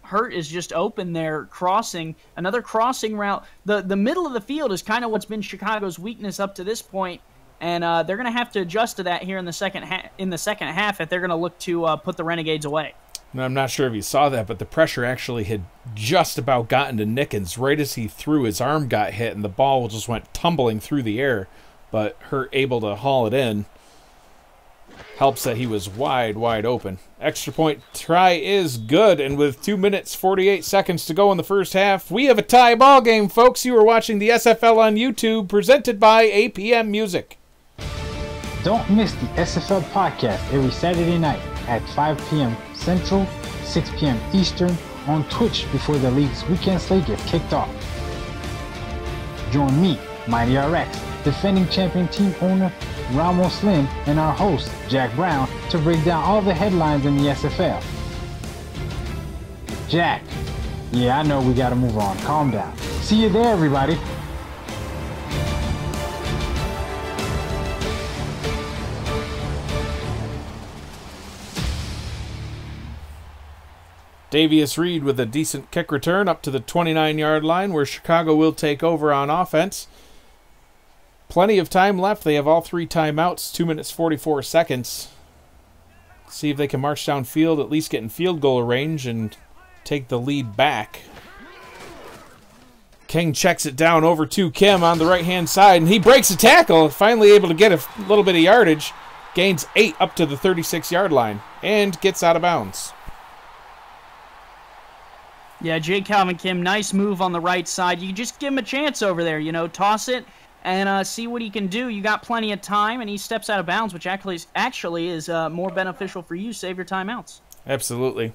Hurt is just open there, crossing. Another crossing route. The middle of the field is kind of what's been Chicago's weakness up to this point. And they're going to have to adjust to that here in the second half if they're going to look to put the Renegades away. Now, I'm not sure if you saw that, but the pressure actually had just about gotten to Nickens. Right as he threw, his arm got hit, and the ball just went tumbling through the air. But Hurt able to haul it in. Helps that he was wide open. Extra point try is good, and with 2 minutes, 48 seconds to go in the first half, we have a tie ball game, folks. You are watching the SFL on YouTube, presented by APM Music. Don't miss the SFL podcast every Saturday night at 5 p.m. Central, 6 p.m. Eastern on Twitch before the league's weekend slate gets kicked off. Join me, Mighty RX, defending champion team owner Ramos Lynn, and our host, Jack Brown, to break down all the headlines in the SFL. Jack, yeah, I know we gotta move on. Calm down. See you there, everybody. Davius Reed with a decent kick return up to the 29-yard line where Chicago will take over on offense. Plenty of time left. They have all 3 timeouts, 2 minutes, 44 seconds. See if they can march downfield, at least get in field goal range and take the lead back. King checks it down over to Kim on the right-hand side, and he breaks a tackle, finally able to get a little bit of yardage. Gains 8 up to the 36-yard line and gets out of bounds. Yeah, J. Calvin Kim, nice move on the right side. You just give him a chance over there, you know, toss it, and see what he can do. You got plenty of time, and he steps out of bounds, which actually is more beneficial for you. Save your timeouts. Absolutely.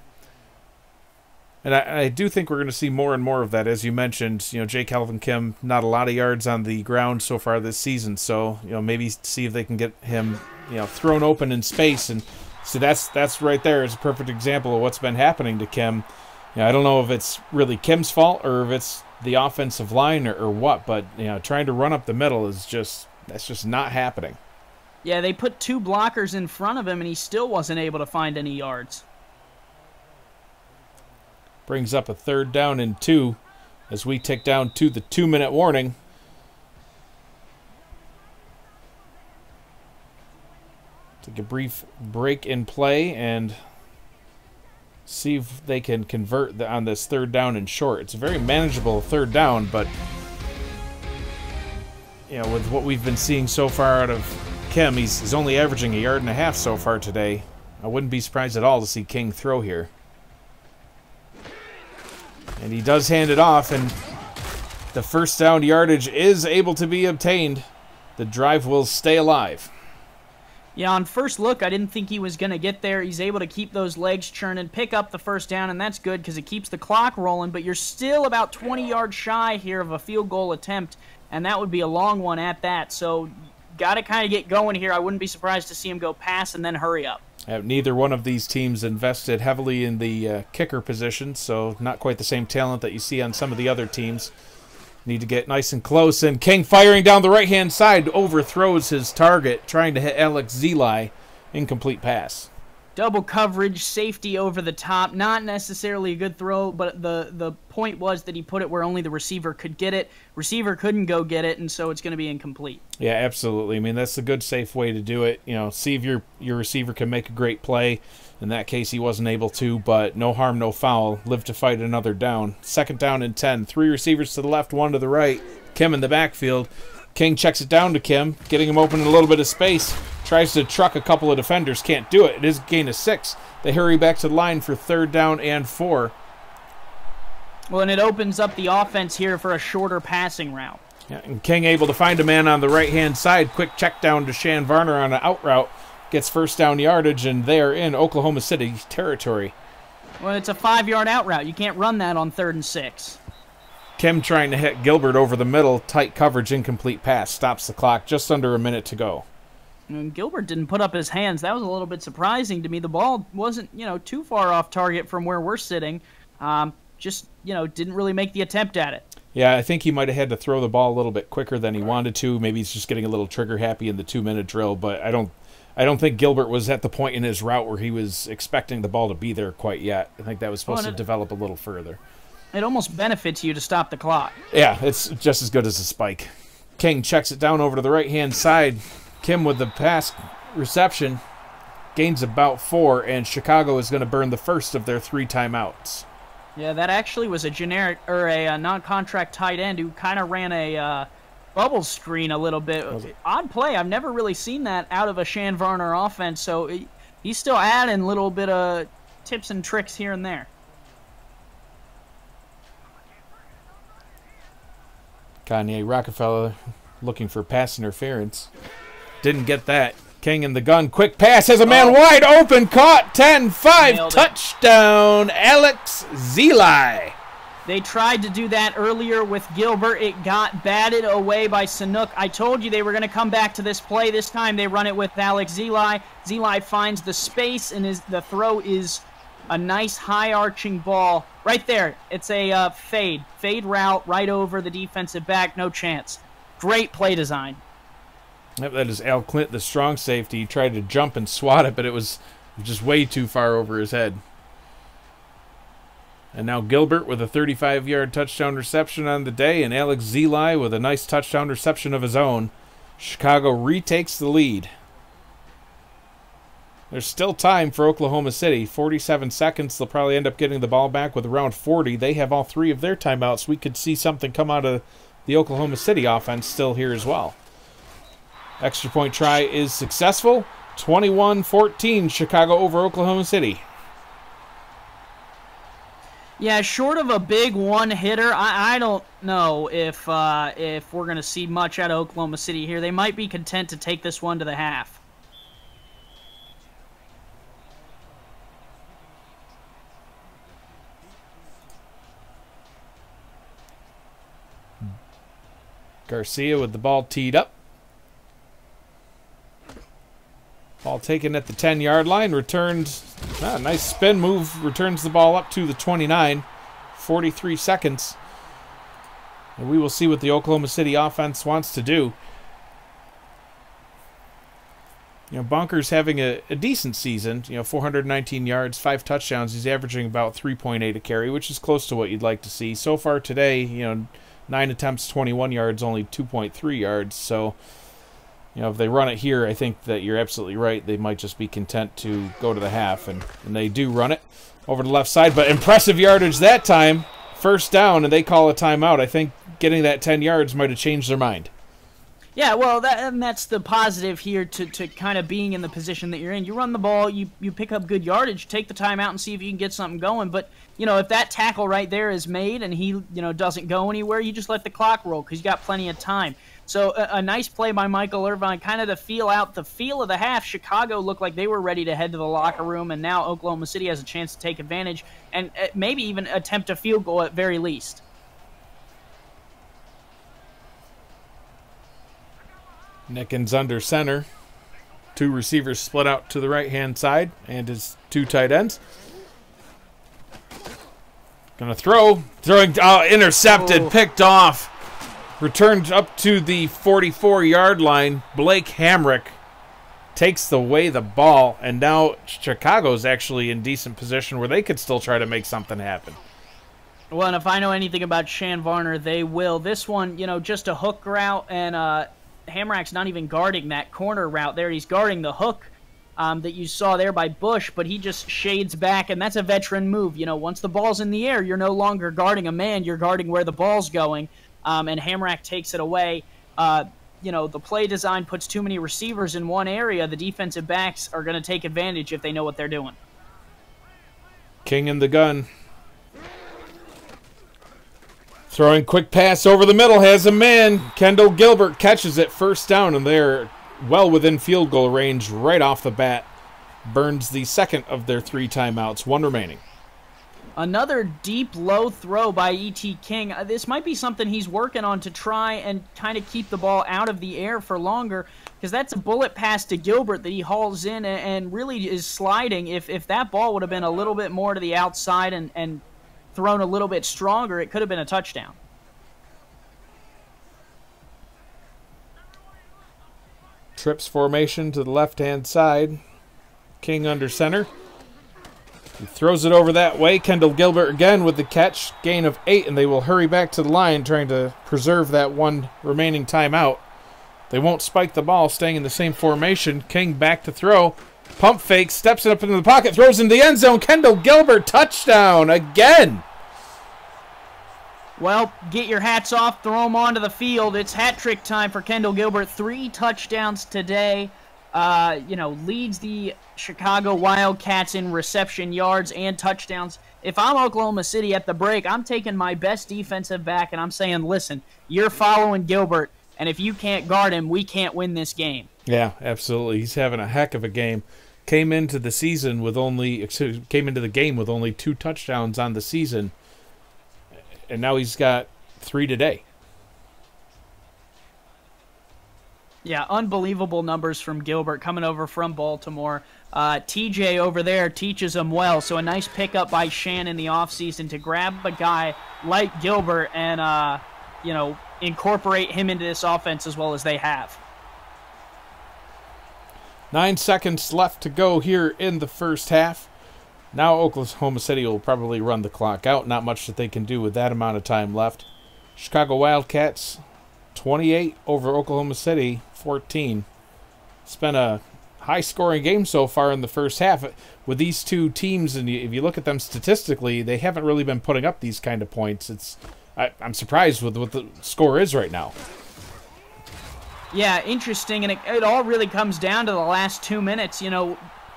And I do think we're going to see more and more of that. As you mentioned, J. Calvin Kim, not a lot of yards on the ground so far this season. So, maybe see if they can get him, thrown open in space. And so that's right there is a perfect example of what's been happening to Kim. I don't know if it's really Kim's fault or if it's the offensive line or what, but, trying to run up the middle that's just not happening. Yeah, they put 2 blockers in front of him, and he still wasn't able to find any yards. Brings up a 3rd down and 2 as we tick down to the 2-minute warning. Take a brief break in play and see if they can convert on this 3rd down and short. It's a very manageable 3rd down, but with what we've been seeing so far out of Kim, he's only averaging 1.5 yards so far today. I wouldn't be surprised at all to see King throw here. And he does hand it off, and the 1st down yardage is able to be obtained. The drive will stay alive. Yeah, on first look, I didn't think he was going to get there. He's able to keep those legs churning, pick up the 1st down, and that's good because it keeps the clock rolling, but you're still about 20 yards shy here of a field goal attempt, and that would be a long one at that. So got to kind of get going here. I wouldn't be surprised to see him go pass and then hurry up. Neither one of these teams invested heavily in the kicker position, so not quite the same talent that you see on some of the other teams. Need to get nice and close, and King firing down the right-hand side overthrows his target, trying to hit Alex Zeli. Incomplete pass. Double coverage, safety over the top. Not necessarily a good throw, but the point was that he put it where only the receiver could get it. Receiver couldn't go get it, and so it's going to be incomplete. Yeah, absolutely. I mean, that's a good, safe way to do it. See if your receiver can make a great play. In that case, he wasn't able to, but no harm, no foul. Live to fight another down. 2nd down and 10. 3 receivers to the left, 1 to the right. Kim in the backfield. King checks it down to Kim, getting him open in a little bit of space. Tries to truck a couple of defenders, can't do it. It is a gain of 6. They hurry back to the line for 3rd down and 4. Well, and it opens up the offense here for a shorter passing route. Yeah, and King able to find a man on the right-hand side. Quick check down to Shan Varner on an out route. Gets 1st down yardage, and they are in Oklahoma City territory. Well, it's a 5-yard out route. You can't run that on 3rd and 6. Kim trying to hit Gilbert over the middle. Tight coverage, incomplete pass. Stops the clock. Just under a minute to go. And Gilbert didn't put up his hands. That was a little bit surprising to me. The ball wasn't, too far off target from where we're sitting. Didn't really make the attempt at it. Yeah, I think he might have had to throw the ball a little bit quicker than he wanted to. Maybe he's just getting a little trigger happy in the 2-minute drill, but I don't think Gilbert was at the point in his route where he was expecting the ball to be there quite yet. I think that was supposed to develop a little further. It almost benefits you to stop the clock. Yeah, it's just as good as a spike. King checks it down over to the right-hand side. Kim with the pass reception gains about 4, and Chicago is going to burn the first of their 3 timeouts. Yeah, that actually was a generic or a non-contract tight end who kind of ran a bubble screen a little bit. Odd play. I've never really seen that out of a Shan Varner offense, so he's still adding a little bit of tips and tricks here and there. Kanye Rockefeller looking for pass interference. Didn't get that. King in the gun. Quick pass. Has a man wide open. Caught. 10-5. Touchdown. Alex Zeli. They tried to do that earlier with Gilbert. It got batted away by Sanook. I told you they were going to come back to this play. This time they run it with Alex Zeli. Zeli finds the space, and the throw is a nice high-arching ball. Right there. It's a fade route right over the defensive back. No chance. Great play design. Yep, that is Al Clint, the strong safety. He tried to jump and swat it, but it was just way too far over his head. And now Gilbert with a 35-yard touchdown reception on the day, and Alex Zeli with a nice touchdown reception of his own. Chicago retakes the lead. There's still time for Oklahoma City. 47 seconds. They'll probably end up getting the ball back with around 40. They have all 3 of their timeouts. We could see something come out of the Oklahoma City offense still here as well. Extra point try is successful. 21-14, Chicago over Oklahoma City. Yeah, short of a big one-hitter, I don't know if we're going to see much out of Oklahoma City here. They might be content to take this one to the half. Garcia with the ball teed up. Ball taken at the 10-yard line. Returns, nice spin move. Returns the ball up to the 29. 43 seconds. And we will see what the Oklahoma City offense wants to do. You know, Bonker's having a decent season. 419 yards, 5 touchdowns. He's averaging about 3.8 a carry, which is close to what you'd like to see. So far today, 9 attempts, 21 yards, only 2.3 yards. So, if they run it here, I think that you're absolutely right. They might just be content to go to the half, and they do run it over the left side. But impressive yardage that time. First down, and they call a timeout. I think getting that 10 yards might have changed their mind. Yeah, well, that's the positive here to kind of being in the position that you're in. You run the ball, you pick up good yardage, take the timeout and see if you can get something going. But, if that tackle right there is made and he, doesn't go anywhere, you just let the clock roll because you got plenty of time. So a nice play by Michael Irvine, kind of to feel out the feel of the half. Chicago looked like they were ready to head to the locker room, and now Oklahoma City has a chance to take advantage and maybe even attempt a field goal at very least. Nickens under center. 2 receivers split out to the right-hand side and his 2 tight ends. Gonna throwing, intercepted, picked off. Returned up to the 44-yard line. Blake Hamrick takes away the ball, and now Chicago's actually in decent position where they could still try to make something happen. Well, and if I know anything about Shan Varner, they will. This one, just a hook route, and Hamrick's not even guarding that corner route there. He's guarding the hook that you saw there by Bush, but he just shades back, and that's a veteran move. Once the ball's in the air, you're no longer guarding a man, you're guarding where the ball's going. And Hamrick takes it away. The play design puts too many receivers in one area. The defensive backs are going to take advantage if they know what they're doing. King in the gun. Throwing quick pass over the middle, has a man. Kendall Gilbert catches it, first down, and they're well within field goal range right off the bat. Burns the second of their 3 timeouts, 1 remaining. Another deep, low throw by E.T. King. This might be something he's working on to try and kind of keep the ball out of the air for longer, because that's a bullet pass to Gilbert that he hauls in and really is sliding. If that ball would have been a little bit more to the outside and thrown a little bit stronger, it could have been a touchdown. Trips formation to the left-hand side. King under center. He throws it over that way. Kendall Gilbert again with the catch. Gain of 8, and they will hurry back to the line trying to preserve that 1 remaining timeout. They won't spike the ball, staying in the same formation. King back to throw. Pump fake, steps it up into the pocket, throws into the end zone. Kendall Gilbert, touchdown again. Well, get your hats off, throw them onto the field. It's hat trick time for Kendall Gilbert. 3 touchdowns today. Leads the Chicago Wildcats in reception yards and touchdowns. If I'm Oklahoma City at the break, I'm taking my best defensive back and I'm saying, listen, you're following Gilbert, and if you can't guard him, we can't win this game. Yeah, absolutely. He's having a heck of a game. Came into the game with only 2 touchdowns on the season, and now he's got 3 today. Yeah, unbelievable numbers from Gilbert coming over from Baltimore. TJ over there teaches him well, so a nice pickup by Shan in the offseason to grab a guy like Gilbert and, incorporate him into this offense as well as they have. 9 seconds left to go here in the first half. Now Oklahoma City will probably run the clock out. Not much that they can do with that amount of time left. Chicago Wildcats 28 over Oklahoma City 14. It's been a high-scoring game so far in the first half. With these 2 teams, and if you look at them statistically, they haven't really been putting up these kind of points. I'm surprised with what the score is right now. Yeah, interesting, and it all really comes down to the last 2 minutes.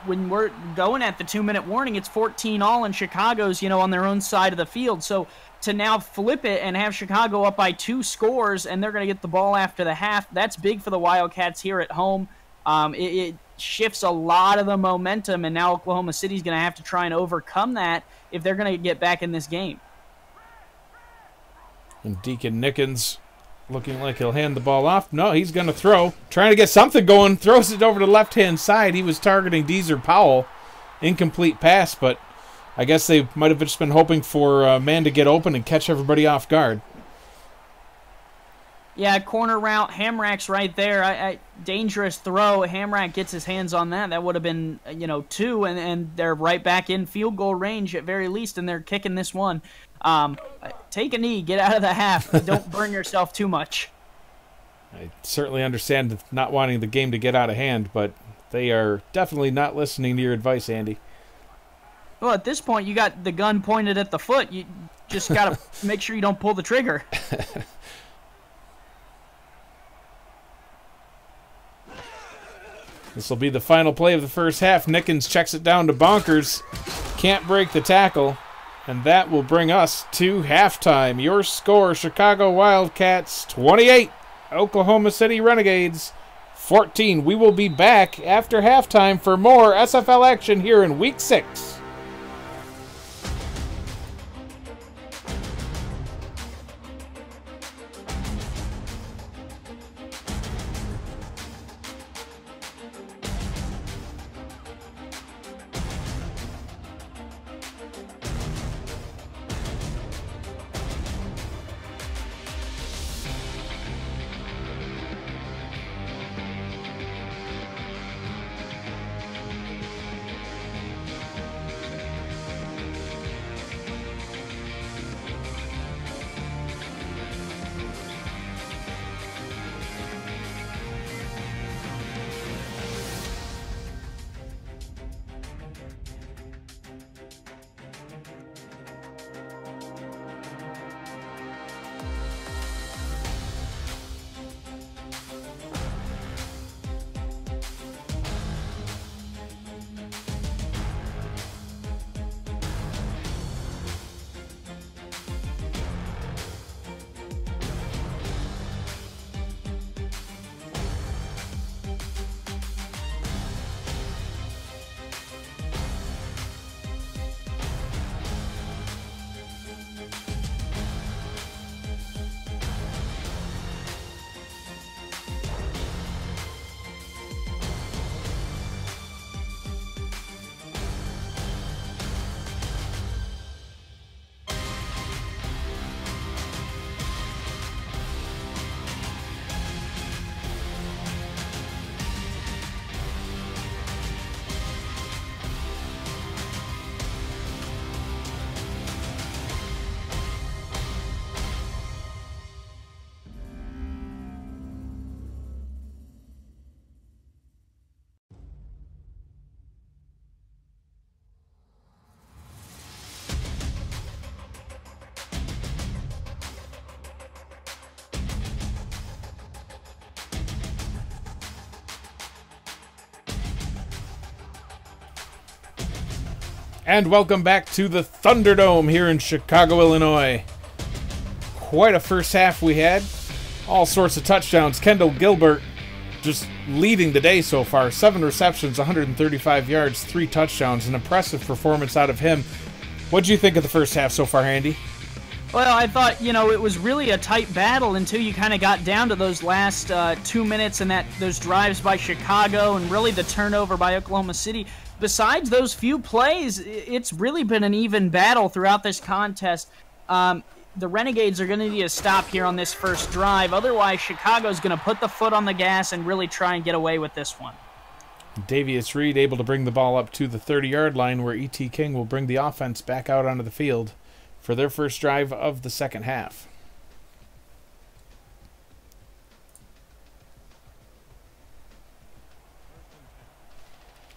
when we're going at the 2-minute warning, it's 14-all, and Chicago's, on their own side of the field. So to now flip it and have Chicago up by 2 scores, and they're going to get the ball after the half, that's big for the Wildcats here at home. It shifts a lot of the momentum, and now Oklahoma City's going to have to try and overcome that if they're going to get back in this game. And Deacon Nickens looking like he'll hand the ball off. No, he's going to throw. Trying to get something going. Throws it over to the left-hand side. He was targeting Deezer Powell. Incomplete pass, but I guess they might have just been hoping for a man to get open and catch everybody off guard. Yeah, corner route. Hamrack's right there. Dangerous throw. Hamrack gets his hands on that. That would have been, 2, and they're right back in field goal range at very least, and they're kicking this one. Take a knee, get out of the half. Don't burn yourself too much. I certainly understand not wanting the game to get out of hand, but they are definitely not listening to your advice, Andy. Well, at this point, you got the gun pointed at the foot. You just got to make sure you don't pull the trigger. This will be the final play of the first half. Nickens checks it down to Bonkers. Can't break the tackle. And that will bring us to halftime. Your score, Chicago Wildcats 28, Oklahoma City Renegades 14. We will be back after halftime for more SFL action here in Week 6. And welcome back to the Thunderdome here in Chicago, Illinois. Quite a first half we had. All sorts of touchdowns. Kendall Gilbert just leading the day so far. 7 receptions, 135 yards, 3 touchdowns. An impressive performance out of him. What did you think of the first half so far, Andy? Well, I thought, it was really a tight battle until you kind of got down to those last 2 minutes and those drives by Chicago and really the turnover by Oklahoma City. Besides those few plays, it's really been an even battle throughout this contest. The Renegades are going to need to stop here on this first drive. Otherwise, Chicago's going to put the foot on the gas and really try and get away with this one. Davius Reed able to bring the ball up to the 30-yard line where E.T. King will bring the offense back out onto the field for their first drive of the second half.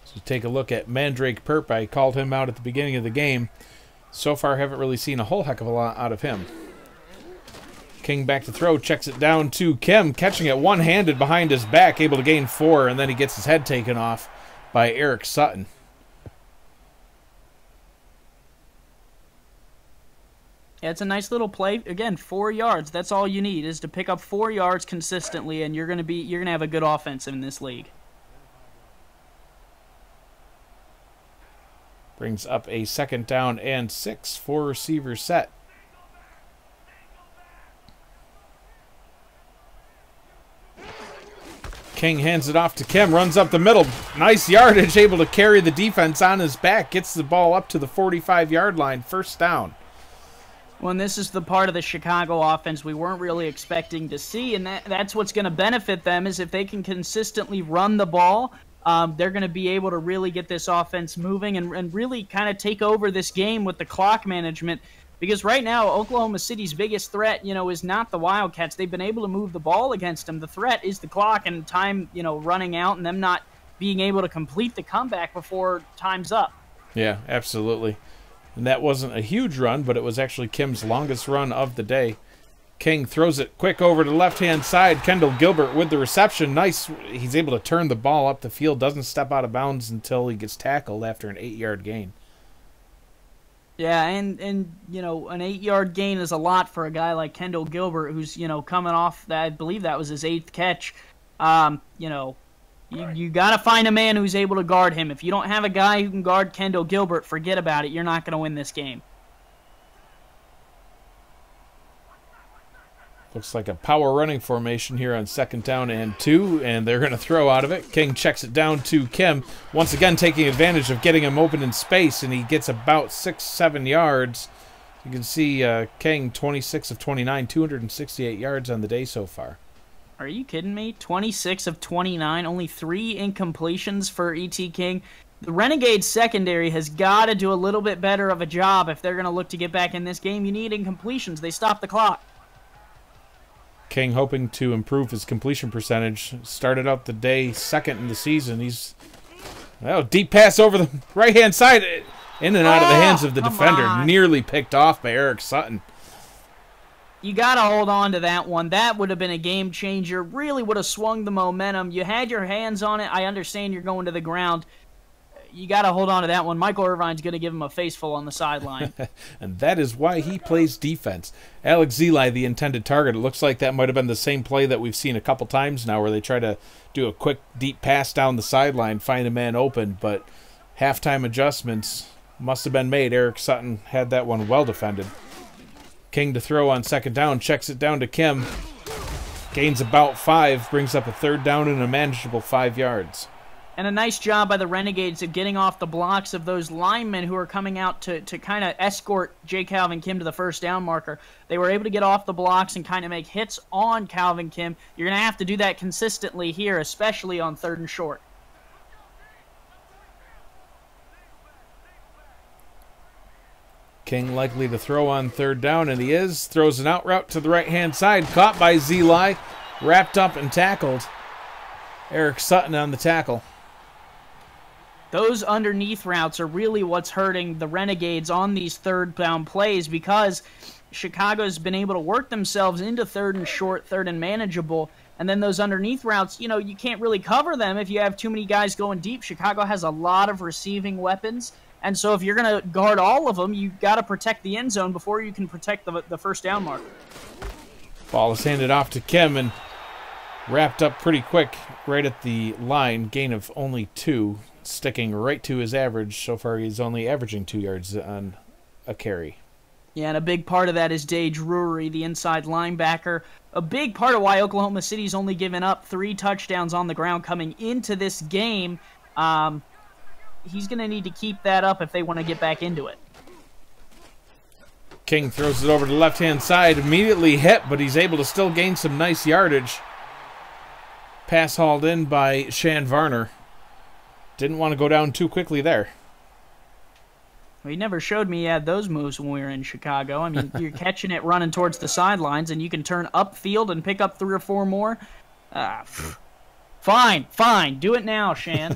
So take a look at Mandrake Perp. I called him out at the beginning of the game. So far, haven't really seen a whole heck of a lot out of him. King back to throw, checks it down to Kim, catching it one-handed behind his back, able to gain 4, and then he gets his head taken off by Eric Sutton. Yeah, it's a nice little play. Again, 4 yards. That's all you need is to pick up 4 yards consistently, and you're gonna have a good offense in this league. Brings up a 2nd down and 6, 4 receiver set. King hands it off to Kim, runs up the middle. Nice yardage, able to carry the defense on his back. Gets the ball up to the 45-yard line, 1st down. Well, and this is the part of the Chicago offense we weren't really expecting to see, and that's what's going to benefit them is if they can consistently run the ball, they're going to be able to really get this offense moving and really kind of take over this game with the clock management. Because right now, Oklahoma City's biggest threat, is not the Wildcats. They've been able to move the ball against them. The threat is the clock and time, running out and them not being able to complete the comeback before time's up. Yeah, absolutely. And that wasn't a huge run, but it was actually Kim's longest run of the day. King throws it quick over to the left-hand side. Kendall Gilbert with the reception. Nice. He's able to turn the ball up the field. Doesn't step out of bounds until he gets tackled after an 8-yard gain. Yeah, and an 8-yard gain is a lot for a guy like Kendall Gilbert, who's coming off that. I believe that was his 8th catch. You got to find a man who's able to guard him. If you don't have a guy who can guard Kendall Gilbert, forget about it. You're not going to win this game. Looks like a power running formation here on 2nd down and 2, and they're going to throw out of it. King checks it down to Kim, once again taking advantage of getting him open in space, and he gets about 6-7 yards. You can see King 26 of 29, 268 yards on the day so far. Are you kidding me? 26 of 29, only 3 incompletions for E.T. King. The Renegades secondary has got to do a little bit better of a job if they're going to look to get back in this game. You need incompletions. They stop the clock. King hoping to improve his completion percentage. Started out the day 2nd in the season. He's deep pass over the right-hand side. In and out of the hands of the defender. On. Nearly picked off by Eric Sutton. You got to hold on to that one. That would have been a game changer. Really would have swung the momentum. You had your hands on it. I understand you're going to the ground. You got to hold on to that one. Michael Irvine's going to give him a faceful on the sideline. And that is why he plays defense. Alex Zeli, the intended target. It looks like that might have been the same play that we've seen a couple times now where they try to do a quick, deep pass down the sideline, find a man open, but halftime adjustments must have been made. Eric Sutton had that one well defended. King to throw on 2nd down, checks it down to Kim. Gains about 5, brings up a 3rd down and a manageable 5 yards. And a nice job by the Renegades of getting off the blocks of those linemen who are coming out to kind of escort J. Calvin Kim to the 1st down marker. They were able to get off the blocks and kind of make hits on Calvin Kim. You're going to have to do that consistently here, especially on 3rd and short. King likely to throw on 3rd down, and he is. Throws an out route to the right-hand side. Caught by Zeli. Wrapped up and tackled. Eric Sutton on the tackle. Those underneath routes are really what's hurting the Renegades on these 3rd down plays because Chicago's been able to work themselves into 3rd and short, 3rd and manageable, and then those underneath routes, you can't really cover them if you have too many guys going deep. Chicago has a lot of receiving weapons, and so if you're going to guard all of them, you've got to protect the end zone before you can protect the 1st down marker. Ball is handed off to Kim and wrapped up pretty quick right at the line. Gain of only 2. Sticking right to his average. So far, he's only averaging 2 yards on a carry. Yeah, and a big part of that is Day Drury, the inside linebacker. A big part of why Oklahoma City's only given up 3 touchdowns on the ground coming into this game. He's going to need to keep that up if they want to get back into it. King throws it over to the left-hand side. Immediately hit, but he's able to still gain some nice yardage. Pass hauled in by Shan Varner. Didn't want to go down too quickly there. Well, he never showed me he had those moves when we were in Chicago. I mean, you're catching it running towards the sidelines, and you can turn upfield and pick up 3 or 4 more. Fine. Do it now, Shan.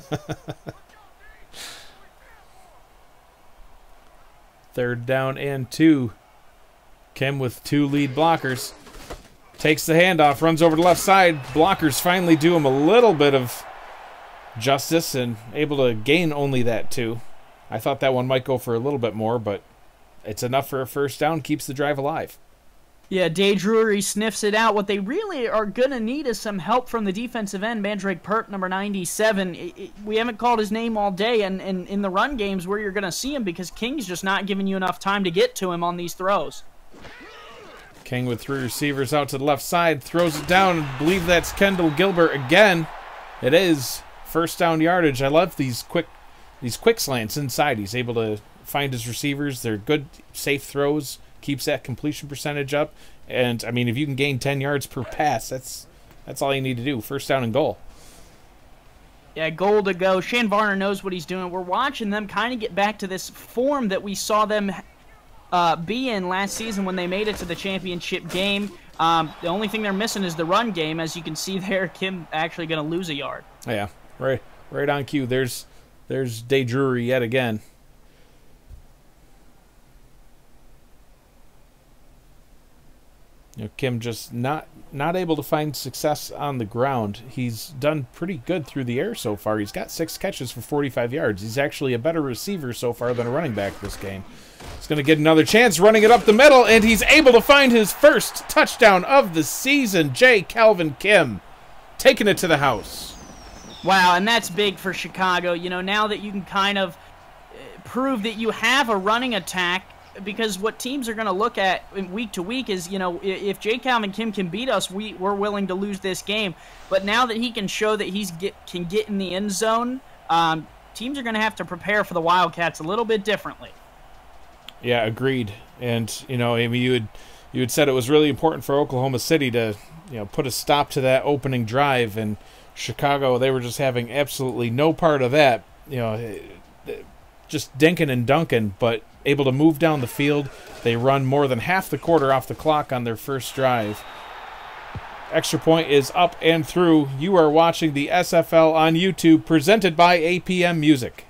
3rd down and 2. Kim with 2 lead blockers. Takes the handoff, runs over to the left side. Blockers finally do him a little bit of justice and able to gain only that 2. I thought that one might go for a little bit more, but it's enough for a first down, keeps the drive alive. Yeah, Day Drury sniffs it out. What they really are going to need is some help from the defensive end, Mandrake Pert, number 97. We haven't called his name all day, and in the run games where you're going to see him because King's just not giving you enough time to get to him on these throws. King with 3 receivers out to the left side, throws it down. I believe that's Kendall Gilbert again. It is first down yardage. I love these quick slants inside. He's able to find his receivers. They're good, safe throws. Keeps that completion percentage up. And, I mean, if you can gain 10 yards per pass, that's all you need to do. First down and goal. Yeah, goal to go. Shane Varner knows what he's doing. We're watching them kind of get back to this form that we saw them be in last season when they made it to the championship game. The only thing they're missing is the run game. As you can see there, Kim actually going to lose a yard. Yeah, right on cue. There's Day Drury yet again. You know, Kim just not able to find success on the ground. He's done pretty good through the air so far. He's got 6 catches for 45 yards. He's actually a better receiver so far than a running back this game. He's going to get another chance running it up the middle, and he's able to find his first touchdown of the season. J. Calvin Kim taking it to the house. Wow, and that's big for Chicago. You know, now that you can kind of prove that you have a running attack, because what teams are going to look at week to week is, you know, if J. Calvin Kim can beat us, we're willing to lose this game. But now that he can show that he's can get in the end zone, teams are going to have to prepare for the Wildcats a little bit differently. Yeah, agreed. And, you know, Amy, you had said it was really important for Oklahoma City to, you know, put a stop to that opening drive, and Chicago, they were just having absolutely no part of that. You know, just dinking and dunking, but able to move down the field. They run more than half the quarter off the clock on their first drive. Extra point is up and through. You are watching the SFL on YouTube, presented by APM Music.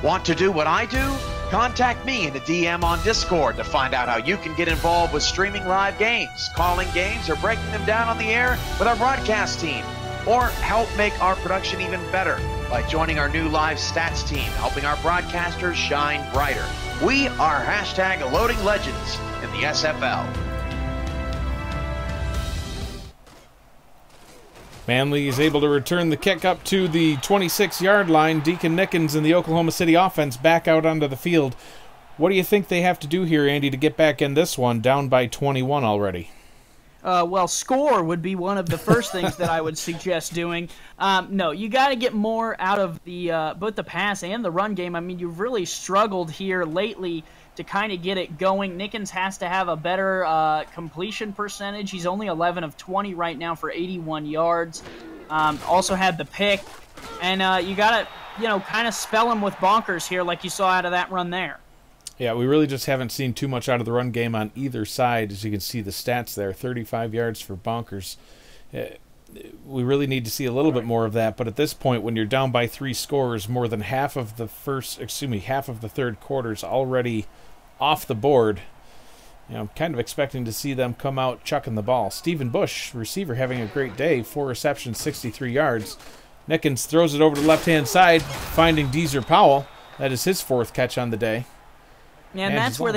Want to do what I do? Contact me in a DM on Discord to find out how you can get involved with streaming live games, calling games, or breaking them down on the air with our broadcast team. Or help make our production even better by joining our new live stats team, helping our broadcasters shine brighter. We are hashtag Loading Legends in the SFL. Manley is able to return the kick up to the 26-yard line. Deacon Nickens and the Oklahoma City offense back out onto the field. What do you think they have to do here, Andy, to get back in this one, down by 21 already? Well, score would be one of the first things that I would suggest doing. No, you got to get more out of the both the pass and the run game. I mean, you've really struggled here lately to kind of get it going. Nickens has to have a better completion percentage. He's only 11 of 20 right now for 81 yards. Also had the pick. And you got to, you know, kind of spell him with bonkers here like you saw out of that run there. Yeah, we really just haven't seen too much out of the run game on either side. As you can see the stats there, 35 yards for bonkers. We really need to see a little bit more of that, but at this point, when you're down by 3 scores, more than half of the third quarter's already off the board. You know, I'm kind of expecting to see them come out chucking the ball. Stephen Bush, receiver, having a great day, 4 receptions, 63 yards. Nickens throws it over to the left-hand side, finding Deezer Powell. That is his 4th catch on the day. Yeah, and that's where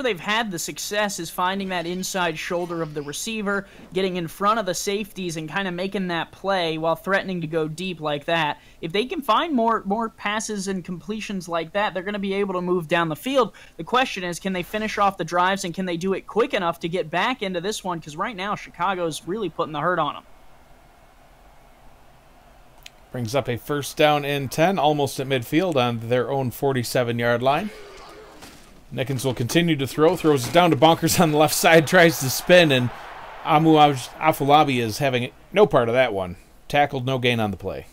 they've had the success, is finding that inside shoulder of the receiver, getting in front of the safeties and kind of making that play while threatening to go deep like that. If they can find more passes and completions like that, they're going to be able to move down the field. The question is, can they finish off the drives, and can they do it quick enough to get back into this one? Because right now, Chicago's really putting the hurt on them. Brings up a first down and 10, almost at midfield on their own 47-yard line. Nickens will continue to throw, throws it down to bonkers on the left side, tries to spin, and Amu Afolabi is having no part of that one. Tackled, no gain on the play.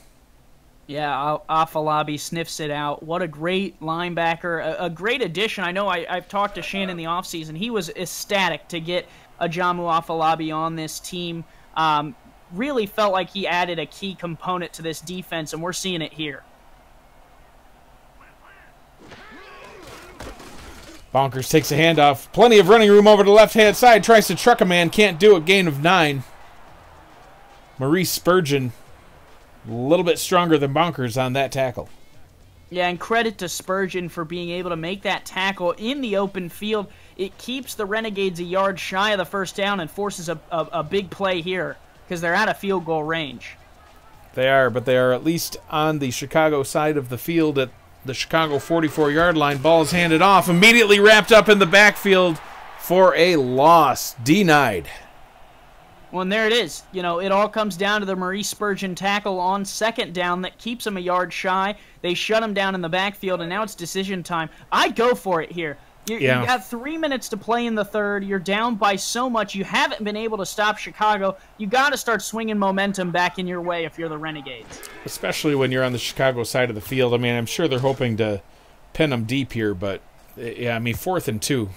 Yeah, Afolabi sniffs it out. What a great linebacker, a great addition. I know I've talked to Shane in the offseason. He was ecstatic to get Ajamu Afolabi on this team. Really felt like he added a key component to this defense, and we're seeing it here. Bonkers takes a handoff. Plenty of running room over to the left-hand side. Tries to truck a man. Can't do it. Gain of 9. Maurice Spurgeon A little bit stronger than Bonkers on that tackle. Yeah, and credit to Spurgeon for being able to make that tackle in the open field. It keeps the Renegades a yard shy of the first down and forces a big play here because they're out of field goal range. They are, but they are at least on the Chicago side of the field at the Chicago 44-yard line. Ball is handed off, immediately wrapped up in the backfield for a loss. Denied. Well, and there it is. You know, it all comes down to the Maurice Spurgeon tackle on second down that keeps him a yard shy. They shut him down in the backfield, and now it's decision time. I'd go for it here. You got 3 minutes to play in the third. You're down by so much. You haven't been able to stop Chicago. You got to start swinging momentum back in your way if you're the Renegades. Especially when you're on the Chicago side of the field. I mean, I'm sure they're hoping to pin them deep here, but, yeah, I mean, 4th and 2.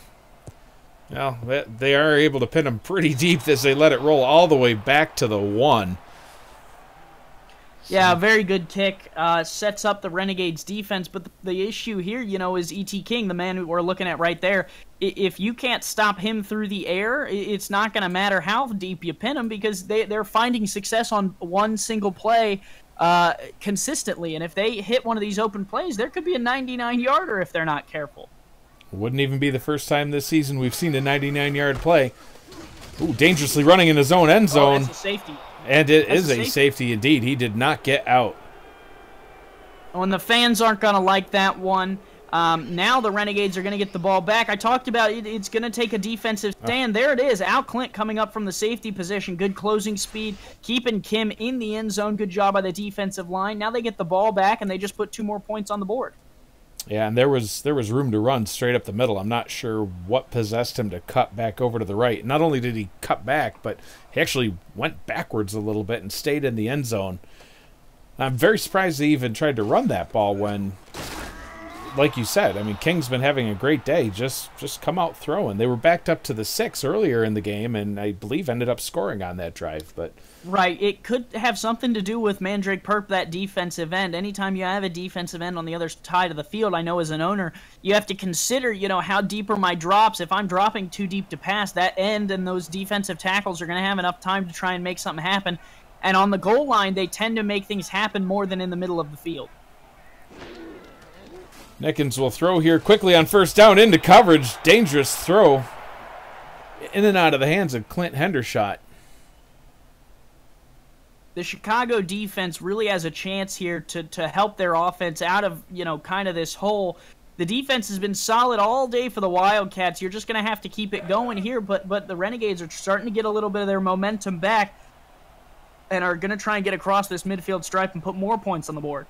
Well, they are able to pin them pretty deep as they let it roll all the way back to the 1. Yeah, very good kick. Sets up the Renegades defense, but the issue here, you know, is E.T. King, the man we're looking at right there. If you can't stop him through the air, it's not going to matter how deep you pin him because they're finding success on one single play consistently. And if they hit one of these open plays, there could be a 99-yarder if they're not careful. Wouldn't even be the first time this season we've seen a 99-yard play. Ooh, dangerously running in his own end zone. That's a safety. And it is a safety indeed. He did not get out. And the fans aren't going to like that one. Now the Renegades are going to get the ball back. I talked about it's going to take a defensive stand. There it is. Al Clint coming up from the safety position. Good closing speed. Keeping Kim in the end zone. Good job by the defensive line. Now they get the ball back, and they just put 2 more points on the board. Yeah, and there was room to run straight up the middle. I'm not sure what possessed him to cut back over to the right. Not only did he cut back, but he actually went backwards a little bit and stayed in the end zone. I'm very surprised they even tried to run that ball when, like you said, I mean, King's been having a great day. Just come out throwing. They were backed up to the 6 earlier in the game, and I believe ended up scoring on that drive. But right, it could have something to do with Mandrake Perp, that defensive end. Anytime you have a defensive end on the other side of the field, I know as an owner, you have to consider, you know, how deep are my drops. If I'm dropping too deep to pass, that end and those defensive tackles are going to have enough time to try and make something happen. And on the goal line, they tend to make things happen more than in the middle of the field. Nickens will throw here quickly on first down into coverage. Dangerous throw. In and out of the hands of Clint Hendershot. The Chicago defense really has a chance here to help their offense out of, you know, kind of this hole. The defense has been solid all day for the Wildcats. You're just going to have to keep it going here, but the Renegades are starting to get a little bit of their momentum back and are going to try and get across this midfield stripe and put more points on the board.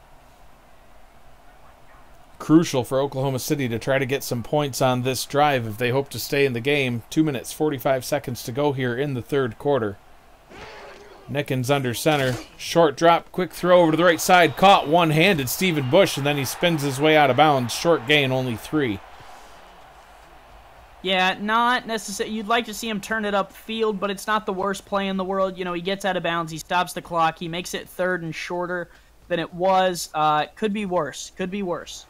Crucial for Oklahoma City to try to get some points on this drive if they hope to stay in the game. 2 minutes, 45 seconds to go here in the third quarter. Nickens under center. Short drop, quick throw over to the right side. Caught one-handed Stephen Bush, and then he spins his way out of bounds. Short gain, only 3. Yeah, not necessarily. You'd like to see him turn it upfield, but it's not the worst play in the world. You know, he gets out of bounds. He stops the clock. He makes it 3rd and shorter than it was. Could be worse. Could be worse.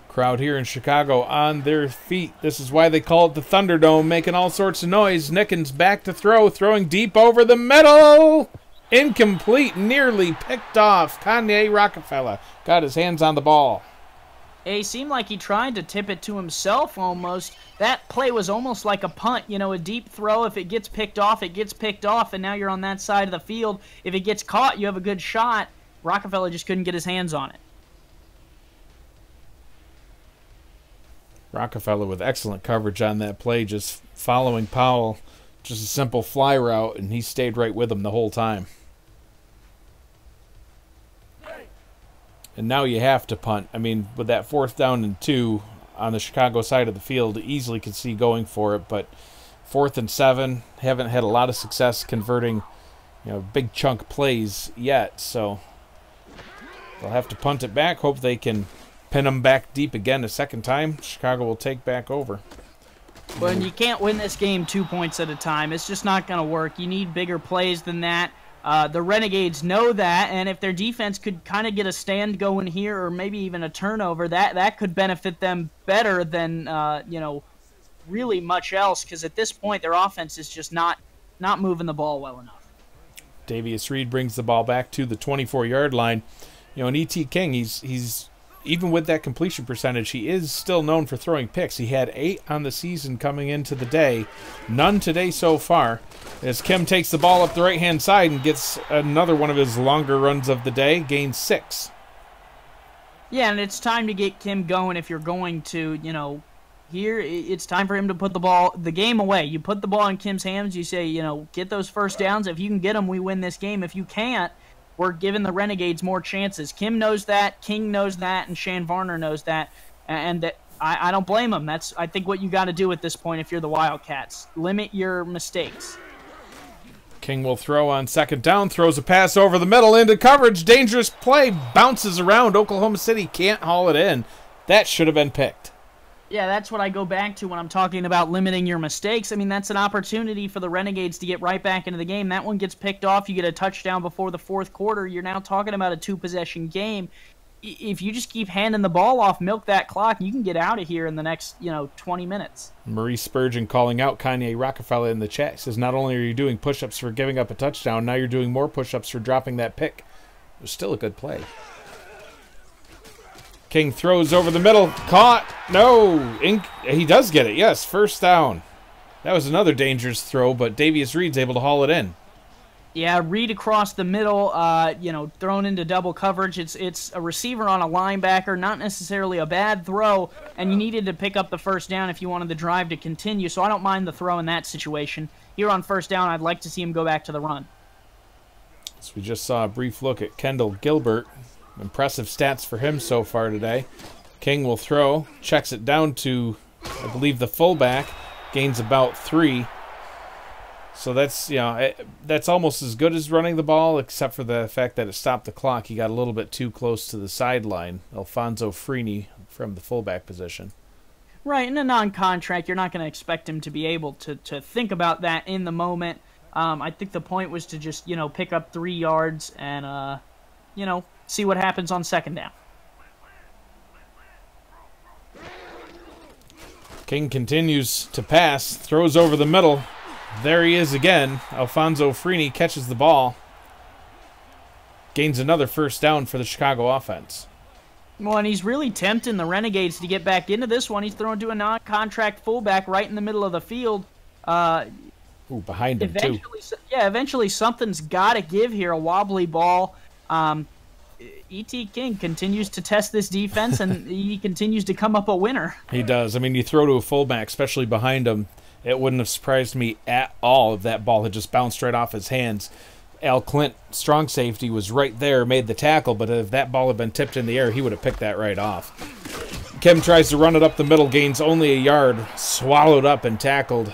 Crowd here in Chicago on their feet. This is why they call it the Thunderdome, making all sorts of noise. Nickens back to throw, throwing deep over the middle. Incomplete, nearly picked off. Kanye Rockefeller got his hands on the ball. It seemed like he tried to tip it to himself almost. That play was almost like a punt, you know, a deep throw. If it gets picked off, it gets picked off, and now you're on that side of the field. If it gets caught, you have a good shot. Rockefeller just couldn't get his hands on it. Rockefeller with excellent coverage on that play, just following Powell. Just a simple fly route, and he stayed right with him the whole time. And now you have to punt. I mean, with that 4th down and 2 on the Chicago side of the field, easily could see going for it. But 4th and 7, haven't had a lot of success converting, you know, big chunk plays yet. So they'll have to punt it back. Hope they can pin them back deep again a second time. Chicago will take back over. Well, you can't win this game 2 points at a time. It's just not going to work. You need bigger plays than that. The Renegades know that, and if their defense could kind of get a stand going here or maybe even a turnover, that could benefit them better than, you know, really much else, because at this point their offense is just not moving the ball well enough. Davius Reed brings the ball back to the 24-yard line. You know, and E.T. King, he's even with that completion percentage, he is still known for throwing picks. He had 8 on the season coming into the day. None today so far. As Kim takes the ball up the right-hand side and gets another one of his longer runs of the day, gains 6. Yeah, and it's time to get Kim going if you're going to, you know, here it's time for him to put the game away. You put the ball in Kim's hands, you say, you know, get those first downs. If you can get them, we win this game. If you can't, we're giving the Renegades more chances. Kim knows that, King knows that, and Shan Varner knows that. And I don't blame him. That's, I think, what you got to do at this point if you're the Wildcats. Limit your mistakes. King will throw on second down, throws a pass over the middle into coverage. Dangerous play, bounces around. Oklahoma City can't haul it in. That should have been picked. Yeah, that's what I go back to when I'm talking about limiting your mistakes. I mean, that's an opportunity for the Renegades to get right back into the game. That one gets picked off. You get a touchdown before the fourth quarter. You're now talking about a 2-possession game. If you just keep handing the ball off, milk that clock, you can get out of here in the next, 20 minutes. Maurice Spurgeon calling out Kanye Rockefeller in the chat. Says, not only are you doing push-ups for giving up a touchdown, now you're doing more push-ups for dropping that pick. It was still a good play. King throws over the middle. Caught. No. He does get it. Yes, first down. That was another dangerous throw, but Davius Reed's able to haul it in. Yeah, Reed across the middle, thrown into double coverage. It's a receiver on a linebacker, not necessarily a bad throw, and you needed to pick up the first down if you wanted the drive to continue, so I don't mind the throw in that situation. Here on first down, I'd like to see him go back to the run. So we just saw a brief look at Kendall Gilbert. Impressive stats for him so far today. King will throw, checks it down to, I believe, the fullback, gains about 3. So that's, that's almost as good as running the ball, except for the fact that it stopped the clock. He got a little bit too close to the sideline. Alfonso Freeney from the fullback position. Right, in a non-contract, you're not going to expect him to be able to think about that in the moment. I think the point was to just, pick up 3 yards and, see what happens on second down. King continues to pass, throws over the middle. There he is again. Alfonso Freeney catches the ball. Gains another first down for the Chicago offense. Well, and he's really tempting the Renegades to get back into this one. He's thrown to a non-contract fullback right in the middle of the field. Behind him, too. Yeah, eventually something's got to give here. A wobbly ball. E.T. King continues to test this defense, and he continues to come up a winner. He does. I mean, you throw to a fullback, especially behind him. It wouldn't have surprised me at all if that ball had just bounced right off his hands. Al Clint, strong safety, was right there, made the tackle, but if that ball had been tipped in the air, he would have picked that right off. Kim tries to run it up the middle, gains only a yard, swallowed up and tackled.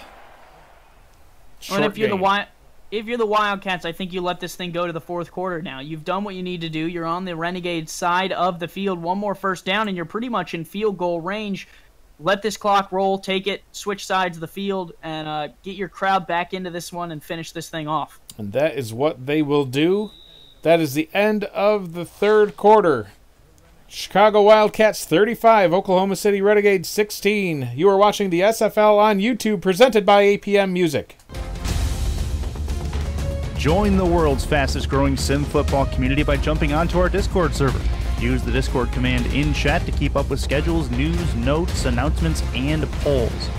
And if you're the Wildcats, I think you let this thing go to the fourth quarter now. You've done what you need to do. You're on the Renegades side of the field. One more first down, and you're pretty much in field goal range. Let this clock roll, take it, switch sides of the field, and get your crowd back into this one and finish this thing off. And that is what they will do. That is the end of the third quarter. Chicago Wildcats 35, Oklahoma City Renegades 16. You are watching the SFL on YouTube, presented by APM Music. Join the world's fastest growing sim football community by jumping onto our Discord server. Use the Discord command in chat to keep up with schedules, news, notes, announcements, and polls.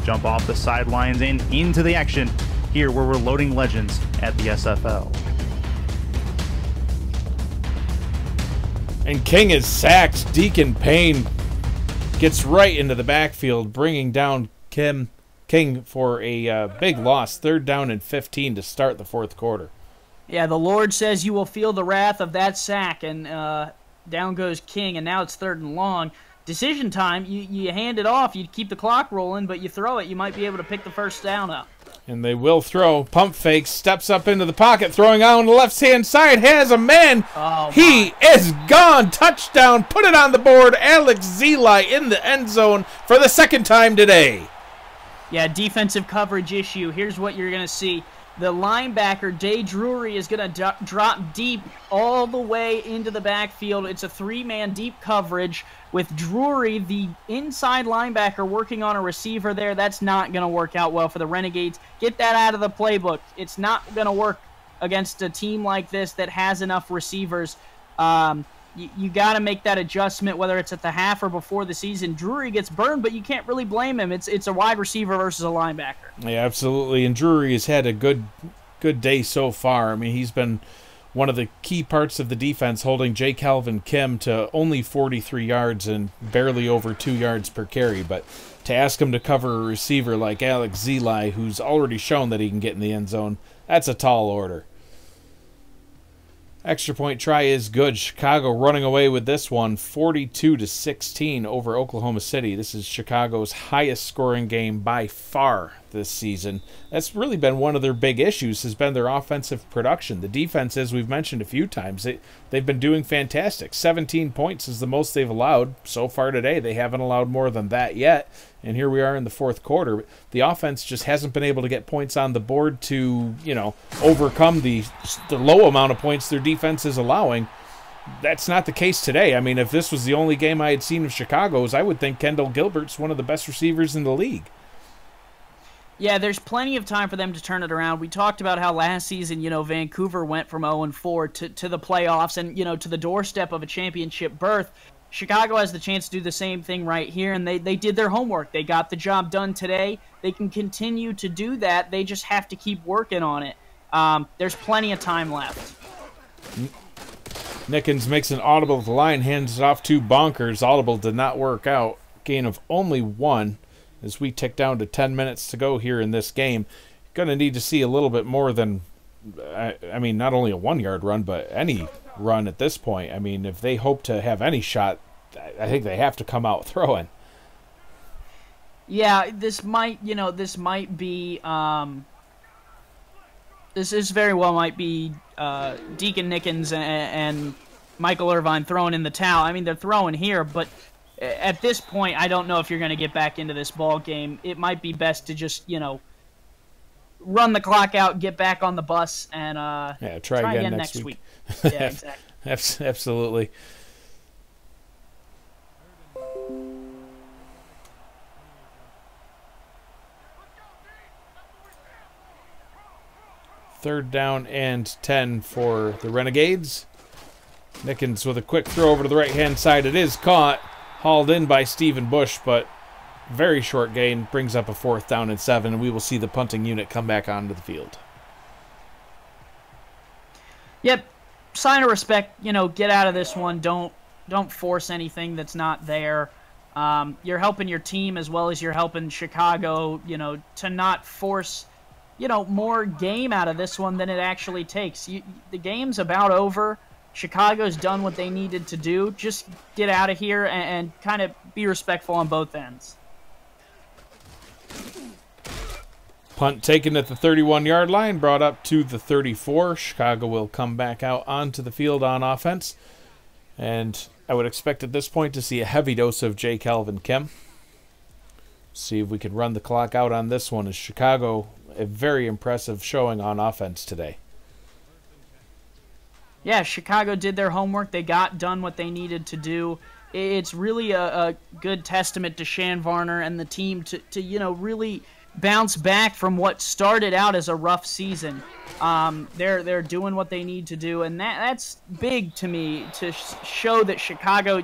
Jump off the sidelines and into the action here where we're loading legends at the SFL. And King is sacked. Deacon Payne gets right into the backfield, bringing down King for a big loss. 3rd down and 15 to start the fourth quarter. Yeah, the Lord says you will feel the wrath of that sack, and down goes King, and now it's 3rd and long. Decision time, you hand it off, you keep the clock rolling, but you throw it, you might be able to pick the first down up. And they will throw. Pump fake, steps up into the pocket, throwing out on the left-hand side, has a man. Oh, he is gone. Touchdown, put it on the board. Alex Zeli in the end zone for the 2nd time today. Yeah, defensive coverage issue. Here's what you're going to see. The linebacker, Day Drury, is going to drop deep all the way into the backfield. It's a three-man deep coverage with Drury, the inside linebacker, working on a receiver there. That's not going to work out well for the Renegades. Get that out of the playbook. It's not going to work against a team like this that has enough receivers. You got to make that adjustment, whether it's at the half or before the season. Drury gets burned, but you can't really blame him. It's a wide receiver versus a linebacker. Yeah, absolutely. And Drury has had a good day so far. I mean, he's been one of the key parts of the defense, holding J. Calvin Kim to only 43 yards and barely over 2 yards per carry. But to ask him to cover a receiver like Alex Zeli, who's already shown that he can get in the end zone, that's a tall order. Extra point try is good. Chicago running away with this one, 42-16 over Oklahoma City. This is Chicago's highest scoring game by far this season. That's really been one of their big issues, has been their offensive production. The defense, as we've mentioned a few times, they've been doing fantastic. 17 points is the most they've allowed so far today. They haven't allowed more than that yet. And here we are in the fourth quarter. The offense just hasn't been able to get points on the board to, overcome the low amount of points their defense is allowing. That's not the case today. I mean, if this was the only game I had seen of Chicago's, I would think Kendall Gilbert's one of the best receivers in the league. Yeah, there's plenty of time for them to turn it around. We talked about how last season, Vancouver went from 0-4 to the playoffs and, to the doorstep of a championship berth. Chicago has the chance to do the same thing right here, and they did their homework. They got the job done today. They can continue to do that. They just have to keep working on it. There's plenty of time left. Nickens makes an audible to the line, hands it off to Bonkers. Audible did not work out. Gain of only 1 as we tick down to 10 minutes to go here in this game. Going to need to see a little bit more than, not only a 1-yard run, but any run at this point. I mean, if they hope to have any shot, I think they have to come out throwing. Yeah, this very well might be Deacon Nickens and Michael Irvine throwing in the towel. I mean, they're throwing here, but at this point, I don't know if you're going to get back into this ball game. It might be best to just, run the clock out, get back on the bus, and try again next week. Yeah, exactly. Absolutely. Third down and 10 for the Renegades. Nickens with a quick throw over to the right-hand side. It is caught, hauled in by Stephen Bush, but very short gain, brings up a 4th down and 7, and we will see the punting unit come back onto the field. Yep, sign of respect. Get out of this one. Don't force anything that's not there. You're helping your team as well as you're helping Chicago. To not force more game out of this one than it actually takes. The game's about over. Chicago's done what they needed to do. Just get out of here and kind of be respectful on both ends. Punt taken at the 31-yard line, brought up to the 34. Chicago will come back out onto the field on offense. And I would expect at this point to see a heavy dose of J. Calvin Kim. See if we can run the clock out on this one, as Chicago, a very impressive showing on offense today. Yeah, Chicago did their homework. They got done what they needed to do. It's really a good testament to Shan Varner and the team to really bounce back from what started out as a rough season. They're doing what they need to do, and that's big to me to show that Chicago,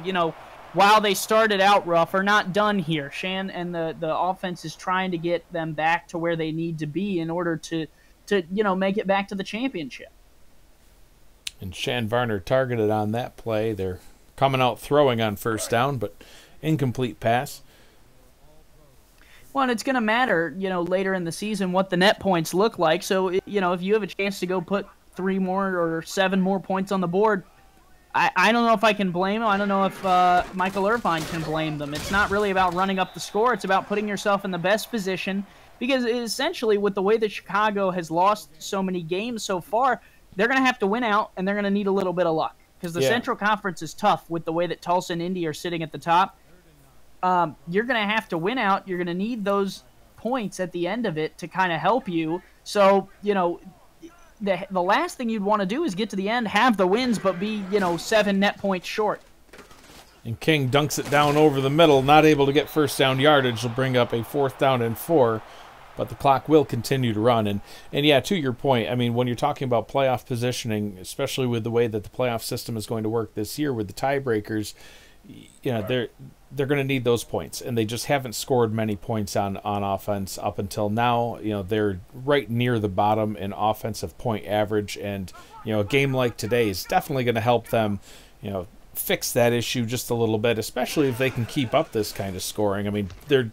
while they started out rough, are not done here. Shan and the offense is trying to get them back to where they need to be in order to make it back to the championship. And Shan Varner targeted on that play. They're coming out throwing on 1st down, but incomplete pass. Well, and it's going to matter, later in the season what the net points look like. So, if you have a chance to go put 3 more or 7 more points on the board, I don't know if I can blame them. I don't know if Michael Irvine can blame them. It's not really about running up the score. It's about putting yourself in the best position, because essentially with the way that Chicago has lost so many games so far, they're going to have to win out, and they're going to need a little bit of luck, because the Central Conference is tough with the way that Tulsa and Indy are sitting at the top. You're going to have to win out. You're going to need those points at the end of it to kind of help you. So, the last thing you'd want to do is get to the end, have the wins, but be, 7 net points short. And King dunks it down over the middle, not able to get first down yardage. Will bring up a 4th down and 4, but the clock will continue to run. And yeah, to your point, I mean, when you're talking about playoff positioning, especially with the way that the playoff system is going to work this year with the tiebreakers, they're going to need those points, and they just haven't scored many points on offense up until now. They're right near the bottom in offensive point average, and a game like today is definitely going to help them, fix that issue just a little bit, especially if they can keep up this kind of scoring. I mean, they're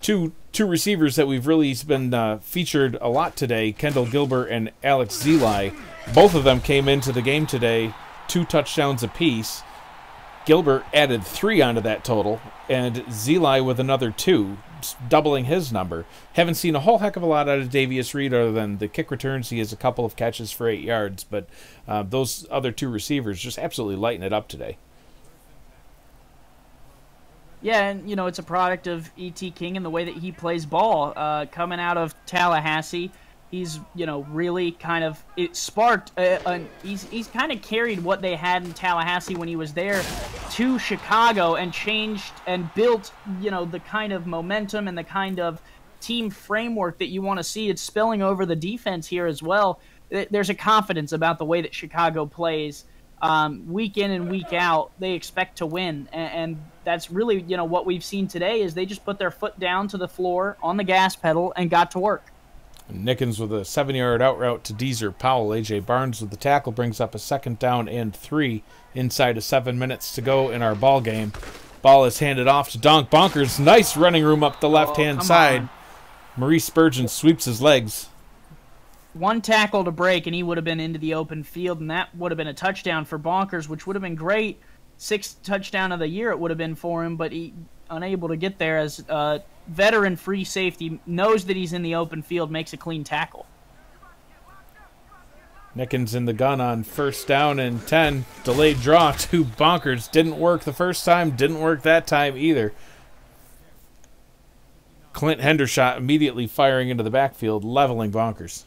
two receivers that we've really been featured a lot today, Kendall Gilbert and Alex Zeli. Both of them came into the game today, 2 touchdowns apiece. Gilbert added 3 onto that total, and Zeli with another 2, doubling his number. Haven't seen a whole heck of a lot out of Davius Reed other than the kick returns. He has a couple of catches for 8 yards, but those other 2 receivers just absolutely lighting it up today. Yeah, and, it's a product of E.T. King and the way that he plays ball. Coming out of Tallahassee, he's, really kind of, it sparked, he's kind of carried what they had in Tallahassee when he was there to Chicago and changed and built, the kind of momentum and the kind of team framework that you want to see. It's spilling over the defense here as well. There's a confidence about the way that Chicago plays. Week in and week out, they expect to win, and that's really, what we've seen today is they just put their foot down to the floor on the gas pedal and got to work. Nickens with a 7-yard out route to Deezer Powell. A.J. Barnes with the tackle brings up a 2nd down and 3 inside of 7 minutes to go in our ball game. Ball is handed off to Donk Bonkers. Nice running room up the left-hand side. On. Maurice Spurgeon sweeps his legs. 1 tackle to break, and he would have been into the open field, and that would have been a touchdown for Bonkers, which would have been great. 6th touchdown of the year it would have been for him, but he unable to get there as veteran free safety knows that he's in the open field, makes a clean tackle. Nickens in the gun on 1st down and 10. Delayed draw to Bonkers. Didn't work the first time, didn't work that time either. Clint Hendershot immediately firing into the backfield, leveling Bonkers.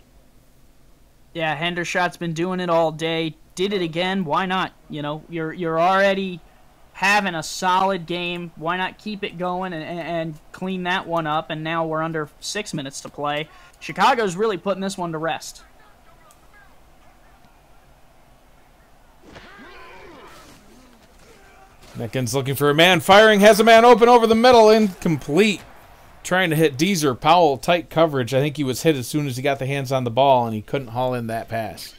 Yeah, Hendershot's been doing it all day. Did it again. Why not? You're already having a solid game. Why not keep it going and clean that one up? And now we're under 6 minutes to play. Chicago's really putting this one to rest. Nickens looking for a man. Firing. Has a man open over the middle. Incomplete. Trying to hit Deezer Powell. Tight coverage. I think he was hit as soon as he got the hands on the ball, and he couldn't haul in that pass.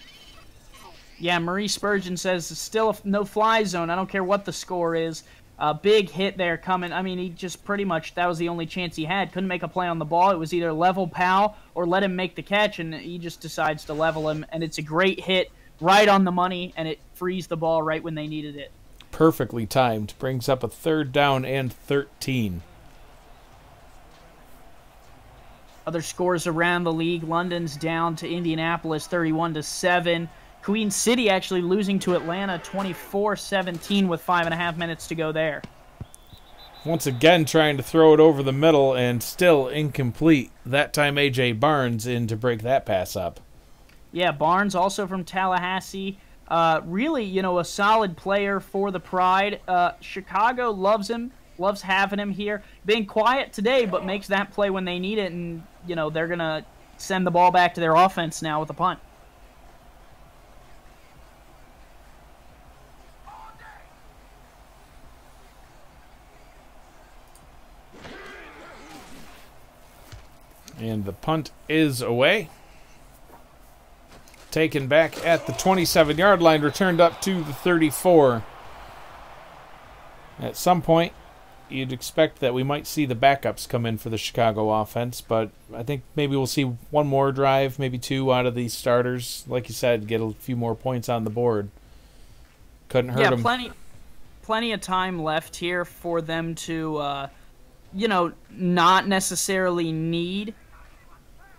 Yeah, Maurice Spurgeon says it's still a no-fly zone. I don't care what the score is. A big hit there coming. I mean, he just pretty much, that was the only chance he had. Couldn't make a play on the ball. It was either level Powell or let him make the catch, and he just decides to level him. And it's a great hit right on the money, and it frees the ball right when they needed it. Perfectly timed. Brings up a 3rd down and 13. Other scores around the league. London's down to Indianapolis 31-7. Queen City actually losing to Atlanta 24-17 with 5.5 minutes to go there. Once again trying to throw it over the middle and still incomplete. That time A.J. Barnes in to break that pass up. Yeah, Barnes also from Tallahassee. Really, a solid player for the Pride. Chicago loves him. Loves having him here. Being quiet today, but makes that play when they need it, and, they're going to send the ball back to their offense now with a punt. And the punt is away. Taken back at the 27-yard line, returned up to the 34. At some point, you'd expect that we might see the backups come in for the Chicago offense, but I think maybe we'll see one more drive, maybe 2 out of these starters. Like you said, get a few more points on the board. Couldn't hurt them. Yeah, plenty of time left here for them to, not necessarily need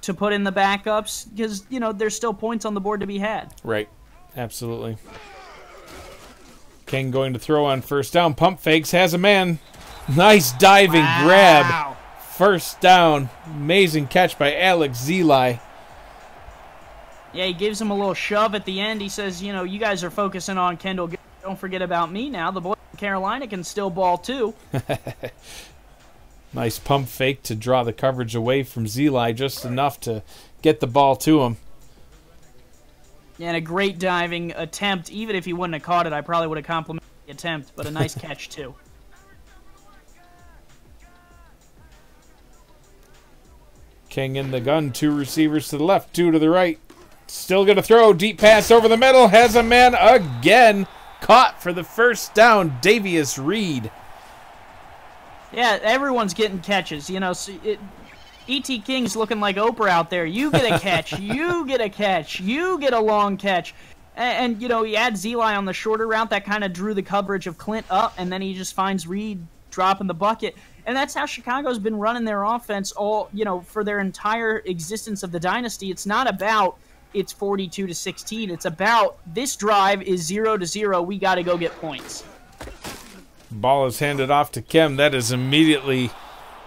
to put in the backups because, there's still points on the board to be had. Right. Absolutely. King going to throw on 1st down. Pump fakes. Has a man. Nice diving grab. 1st down. Amazing catch by Alex Zeli. Yeah, he gives him a little shove at the end. He says, you know, you guys are focusing on Kendall. Don't forget about me now. The boy from Carolina can still ball too. Nice pump fake to draw the coverage away from Zeli, just enough to get the ball to him. Yeah, and a great diving attempt. Even if he wouldn't have caught it, I probably would have complimented the attempt, but a nice catch too. King in the gun, 2 receivers to the left, 2 to the right. Still going to throw, deep pass over the middle, has a man again. Caught for the first down, Davius Reed. Yeah, everyone's getting catches. You know, E.T. King's looking like Oprah out there. You get a catch, you get a catch, you get a long catch. And you know, he had Zeli on the shorter route that kind of drew the coverage of Clint up, and then he just finds Reed dropping the bucket. And that's how Chicago's been running their offense all, you know, for their entire existence of the dynasty. It's not about it's 42-16. It's about this drive is 0-0. We got to go get points. Ball is handed off to Kim. That is immediately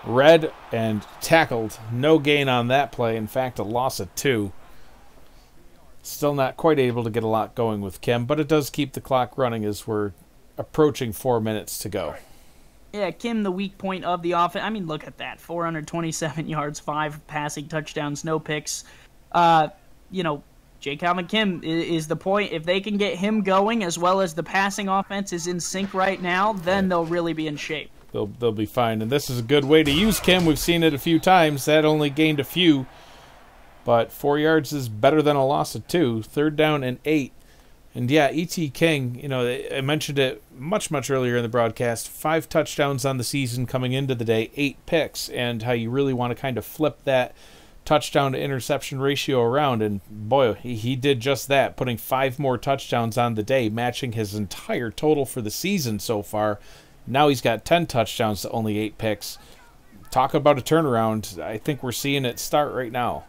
read and tackled. No gain on that play. In fact, a loss of 2. Still not quite able to get a lot going with Kim, but it does keep the clock running as we're approaching 4 minutes to go. Yeah, Kim, the weak point of the offense. I mean, look at that. 427 yards, 5 passing touchdowns, no picks. You know, J. Calvin Kim is the point. If they can get him going as well as the passing offense is in sync right now, then they'll really be in shape. They'll be fine. And this is a good way to use Kim. We've seen it a few times. That only gained a few. But 4 yards is better than a loss of 2. 3rd down and 8. And yeah, E.T. King, you know, I mentioned it much earlier in the broadcast. 5 touchdowns on the season coming into the day, 8 picks, and how you really want to kind of flip that touchdown to interception ratio around. And boy, he did just that, putting 5 more touchdowns on the day, matching his entire total for the season so far. Now he's got 10 touchdowns to only 8 picks. Talk about a turnaround. I think we're seeing it start right now.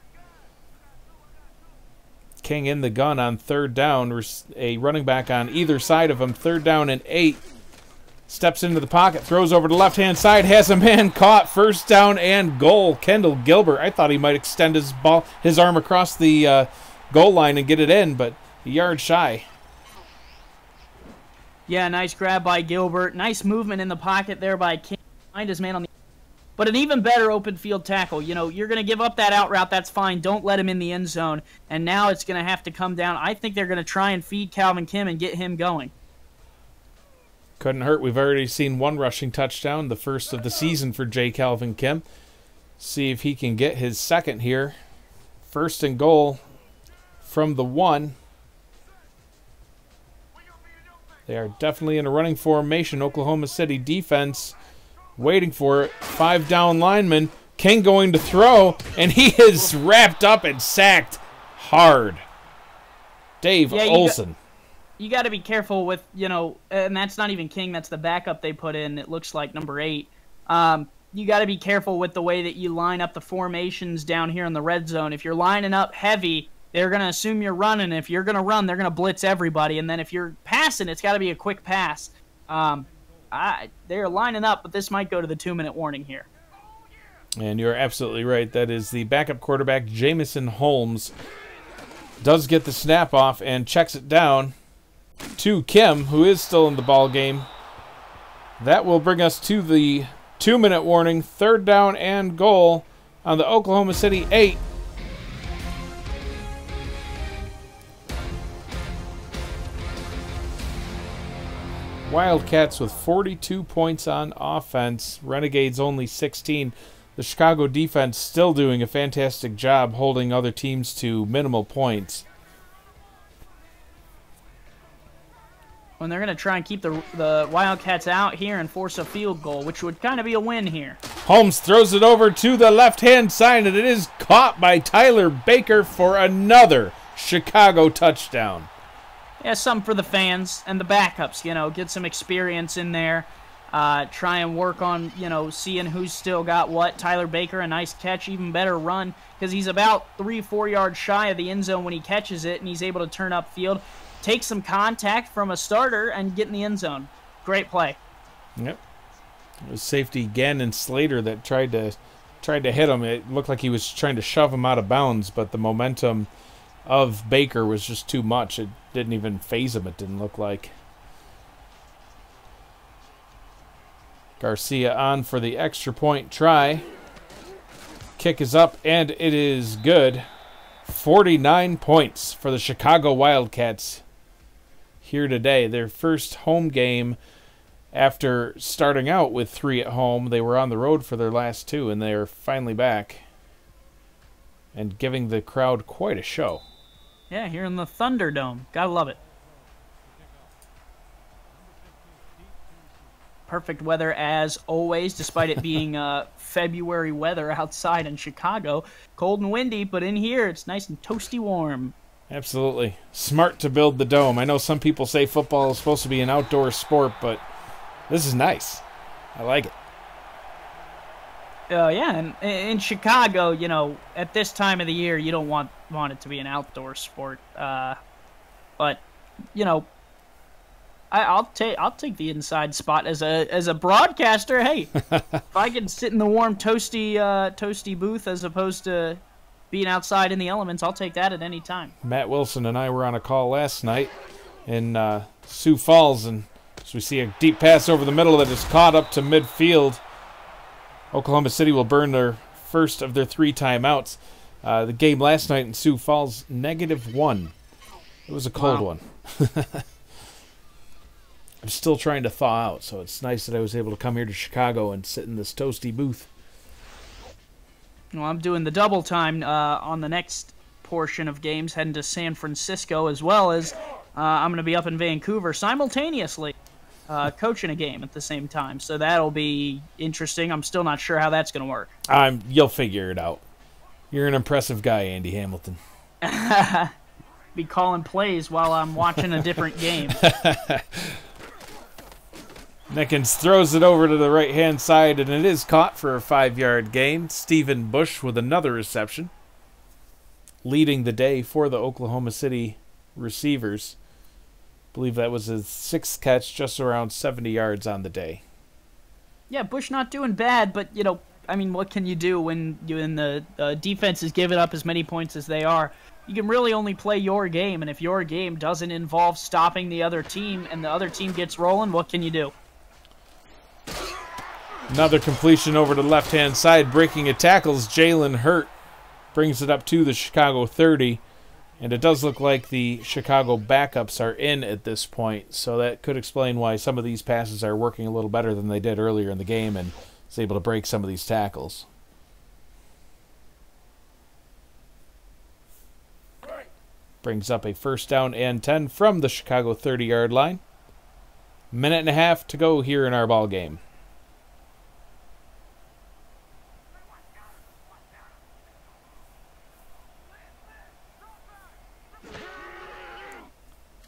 King in the gun on 3rd down. A running back on either side of him. 3rd down and 8. Steps into the pocket. Throws over to the left-hand side. Has a man caught. 1st down and goal. Kendall Gilbert. I thought he might extend his arm across the goal line and get it in, but a yard shy. Yeah, nice grab by Gilbert. Nice movement in the pocket there by King. Find his man on the... But an even better open field tackle. You know, you're going to give up that out route. That's fine. Don't let him in the end zone. And now it's going to have to come down. I think they're going to try and feed Calvin Kim and get him going. Couldn't hurt. We've already seen 1 rushing touchdown, the first of the season for J. Calvin Kim. See if he can get his 2nd here. 1st and goal from the 1. They are definitely in a running formation. Oklahoma City defense waiting for it. 5 down linemen. King going to throw, and he is wrapped up and sacked hard. Dave Olson. You got to be careful with, you know, and that's not even King. That's the backup they put in. It looks like number 8. You got to be careful with the way that you line up the formations down here in the red zone. If you're lining up heavy, they're going to assume you're running. If you're going to run, they're going to blitz everybody. And then if you're passing, it's got to be a quick pass. They're lining up, but this might go to the 2-minute warning here. And you're absolutely right. That is the backup quarterback, Jamison Holmes. Does get the snap off and checks it down to Kim, who is still in the ball game. That will bring us to the 2-minute warning. 3rd down and goal on the Oklahoma City 8. Wildcats with 42 points on offense. Renegades only 16. The Chicago defense still doing a fantastic job holding other teams to minimal points. When they're going to try and keep the Wildcats out here and force a field goal, which would kind of be a win here. Holmes throws it over to the left-hand side, and it is caught by Tyler Baker for another Chicago touchdown. Yeah, something for the fans and the backups, you know, get some experience in there. Try and work on, you know, seeing who's still got what. Tyler Baker, a nice catch, even better run, because he's about 3-4 yards shy of the end zone when he catches it, and he's able to turn upfield, take some contact from a starter, and get in the end zone. Great play. Yep. It was safety Gann and Slater that tried to hit him. It looked like he was trying to shove him out of bounds, but the momentum of Baker was just too much. It didn't even faze him, it didn't look like. Garcia on for the extra point try. Kick is up, and it is good. 49 points for the Chicago Wildcats here today. Their first home game after starting out with 3 at home. They were on the road for their last 2, and they're finally back and giving the crowd quite a show. Yeah, here in the Thunderdome. Gotta love it. Perfect weather as always, despite it being February weather outside in Chicago. Cold and windy, but in here it's nice and toasty warm. Absolutely. Smart to build the dome. I know some people say football is supposed to be an outdoor sport, but this is nice. I like it. Yeah, and in Chicago, you know, at this time of the year, you don't want it to be an outdoor sport. But, you know, I'll take the inside spot as a broadcaster. Hey, if I can sit in the warm, toasty booth as opposed to being outside in the elements, I'll take that at any time. Matt Wilson and I were on a call last night in Sioux Falls, and so we see a deep pass over the middle that is caught up to midfield. Oklahoma City will burn their first of their 3 timeouts. The game last night in Sioux Falls, -1. It was a cold one. I'm still trying to thaw out, so it's nice that I was able to come here to Chicago and sit in this toasty booth. Well, I'm doing the double time on the next portion of games, heading to San Francisco, as well as I'm going to be up in Vancouver simultaneously, coaching a game at the same time. So that'll be interesting. I'm still not sure how that's going to work. You'll figure it out. You're an impressive guy, Andy Hamilton. Be calling plays while I'm watching a different game. Nickens throws it over to the right-hand side, and it is caught for a 5-yard gain. Stephen Bush with another reception, leading the day for the Oklahoma City receivers. I believe that was his 6th catch, just around 70 yards on the day. Yeah, Bush not doing bad, but, you know, I mean, what can you do when the defense is giving up as many points as they are? You can really only play your game, and if your game doesn't involve stopping the other team and the other team gets rolling, what can you do? Another completion over to the left-hand side, breaking a tackles. Jalen Hurt brings it up to the Chicago 30, and it does look like the Chicago backups are in at this point, so that could explain why some of these passes are working a little better than they did earlier in the game and is able to break some of these tackles. Brings up a 1st down and 10 from the Chicago 30-yard line. Minute and a half to go here in our ball game.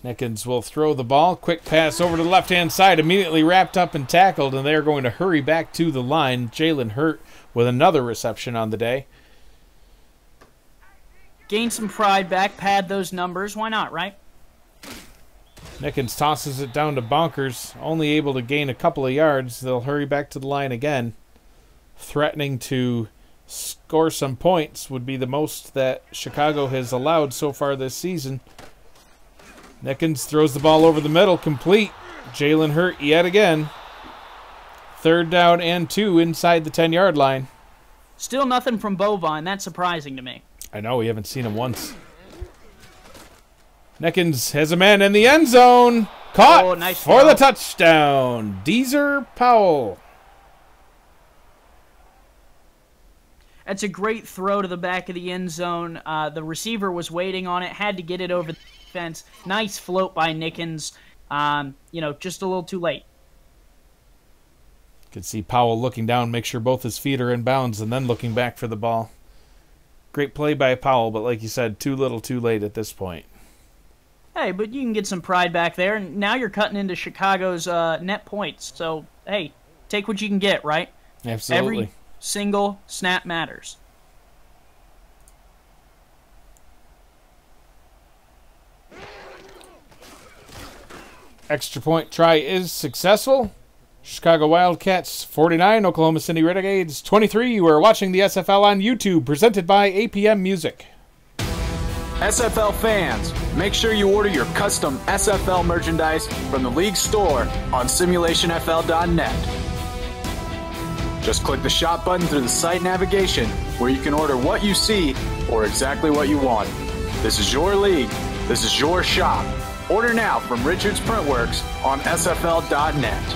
Nickens will throw the ball. Quick pass over to the left-hand side. Immediately wrapped up and tackled, and they're going to hurry back to the line. Jalen Hurt with another reception on the day. Gain some pride back, pad those numbers. Why not, right? Nickens tosses it down to Bonkers, only able to gain a couple of yards. They'll hurry back to the line again. Threatening to score some points would be the most that Chicago has allowed so far this season. Nickens throws the ball over the middle, complete. Jalen Hurt yet again. 3rd down and 2 inside the 10-yard line. Still nothing from Bovine. That's surprising to me. I know, we haven't seen him once. Nickens has a man in the end zone. Caught nice for throw. the touchdown. Deezer Powell. That's a great throw to the back of the end zone. The receiver was waiting on it, had to get it over the fence. Nice float by Nickens. You know, just a little too late. Could see Powell looking down, make sure both his feet are in bounds, and then looking back for the ball. Great play by Powell, but like you said, too little too late at this point. Hey, but you can get some pride back there, and now you're cutting into Chicago's net points. So, hey, take what you can get, right? Absolutely. Every single snap matters. Extra point try is successful. Chicago Wildcats 49, Oklahoma City Renegades 23. You are watching the SFL on YouTube, presented by APM Music. SFL fans, make sure you order your custom SFL merchandise from the league store on simulationfl.net. Just click the shop button through the site navigation where you can order what you see or exactly what you want. This is your league. This is your shop. Order now from Richards Printworks on sfl.net.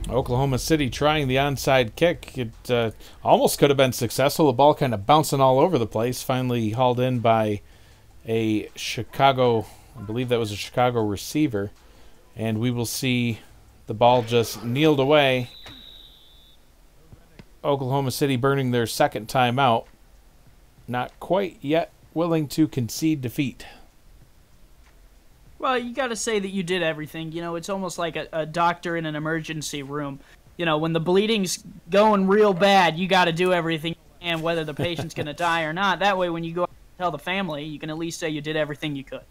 Oklahoma City trying the onside kick. It almost could have been successful. The ball kind of bouncing all over the place. Finally hauled in by a Chicago, I believe that was a Chicago receiver. And we will see the ball just kneeled away. Oklahoma City burning their second timeout. Not quite yet willing to concede defeat. Well, you got to say that you did everything. You know, it's almost like a doctor in an emergency room. You know, when the bleeding's going real bad, you got to do everything and whether the patient's going to die or not. That way, when you go out and tell the family, you can at least say you did everything you could.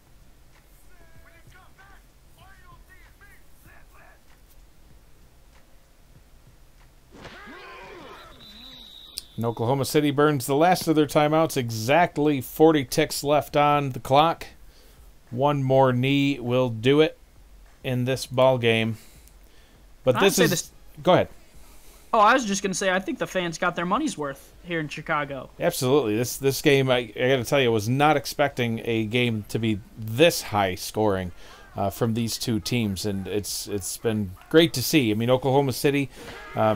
And Oklahoma City burns the last of their timeouts. Exactly 40 ticks left on the clock. One more knee will do it in this ball game. But this is... Go ahead. Oh, I was just going to say, I think the fans got their money's worth here in Chicago. Absolutely. This game, I got to tell you, I was not expecting a game to be this high scoring from these two teams, and it's been great to see. I mean, Oklahoma City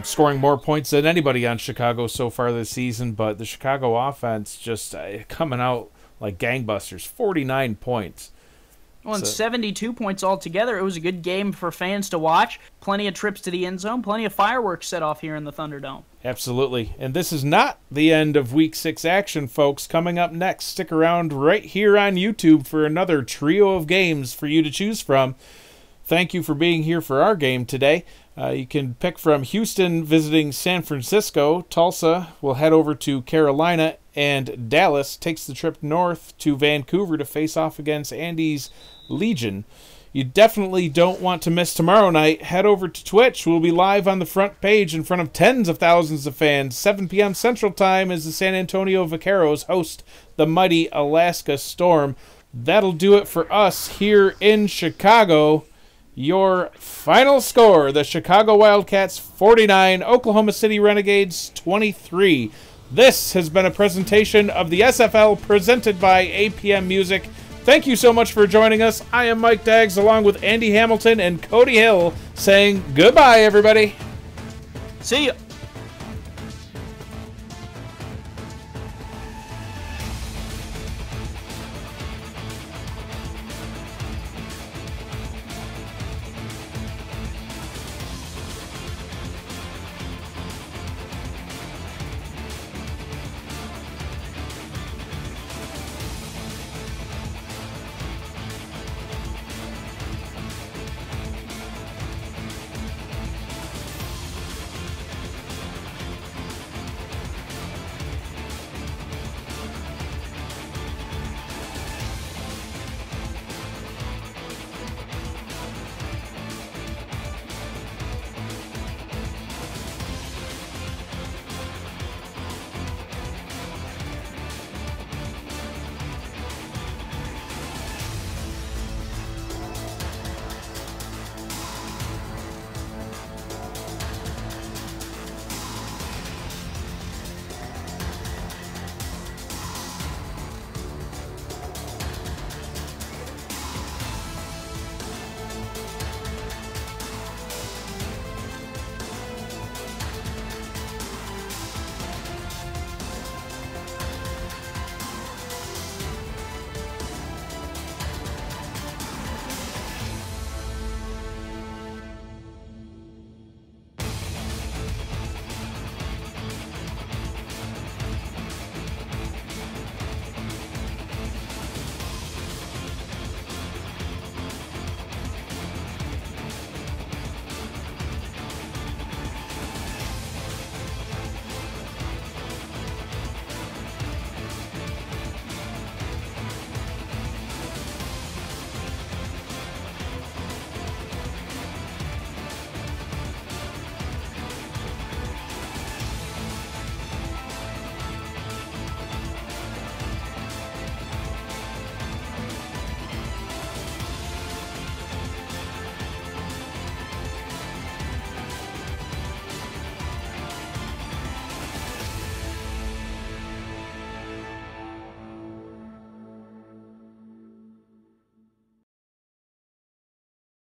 scoring more points than anybody on Chicago so far this season, but the Chicago offense just coming out like gangbusters, 49 points. Well, and 72 points altogether. It was a good game for fans to watch. Plenty of trips to the end zone. Plenty of fireworks set off here in the Thunderdome. Absolutely. And this is not the end of Week 6 action, folks. Coming up next, stick around right here on YouTube for another trio of games for you to choose from. Thank you for being here for our game today. You can pick from Houston visiting San Francisco. Tulsa will head over to Carolina. And Dallas takes the trip north to Vancouver to face off against Andy's Legion. You definitely don't want to miss tomorrow night. Head over to Twitch. We'll be live on the front page in front of tens of thousands of fans. 7 p.m. Central Time as the San Antonio Vaqueros host the mighty Alaska Storm. That'll do it for us here in Chicago. Your final score, the Chicago Wildcats 49, Oklahoma City Renegades 23. This has been a presentation of the SFL presented by APM Music. Thank you so much for joining us. I am Mike Daggs along with Andy Hamilton and Cody Hill saying goodbye, everybody. See ya.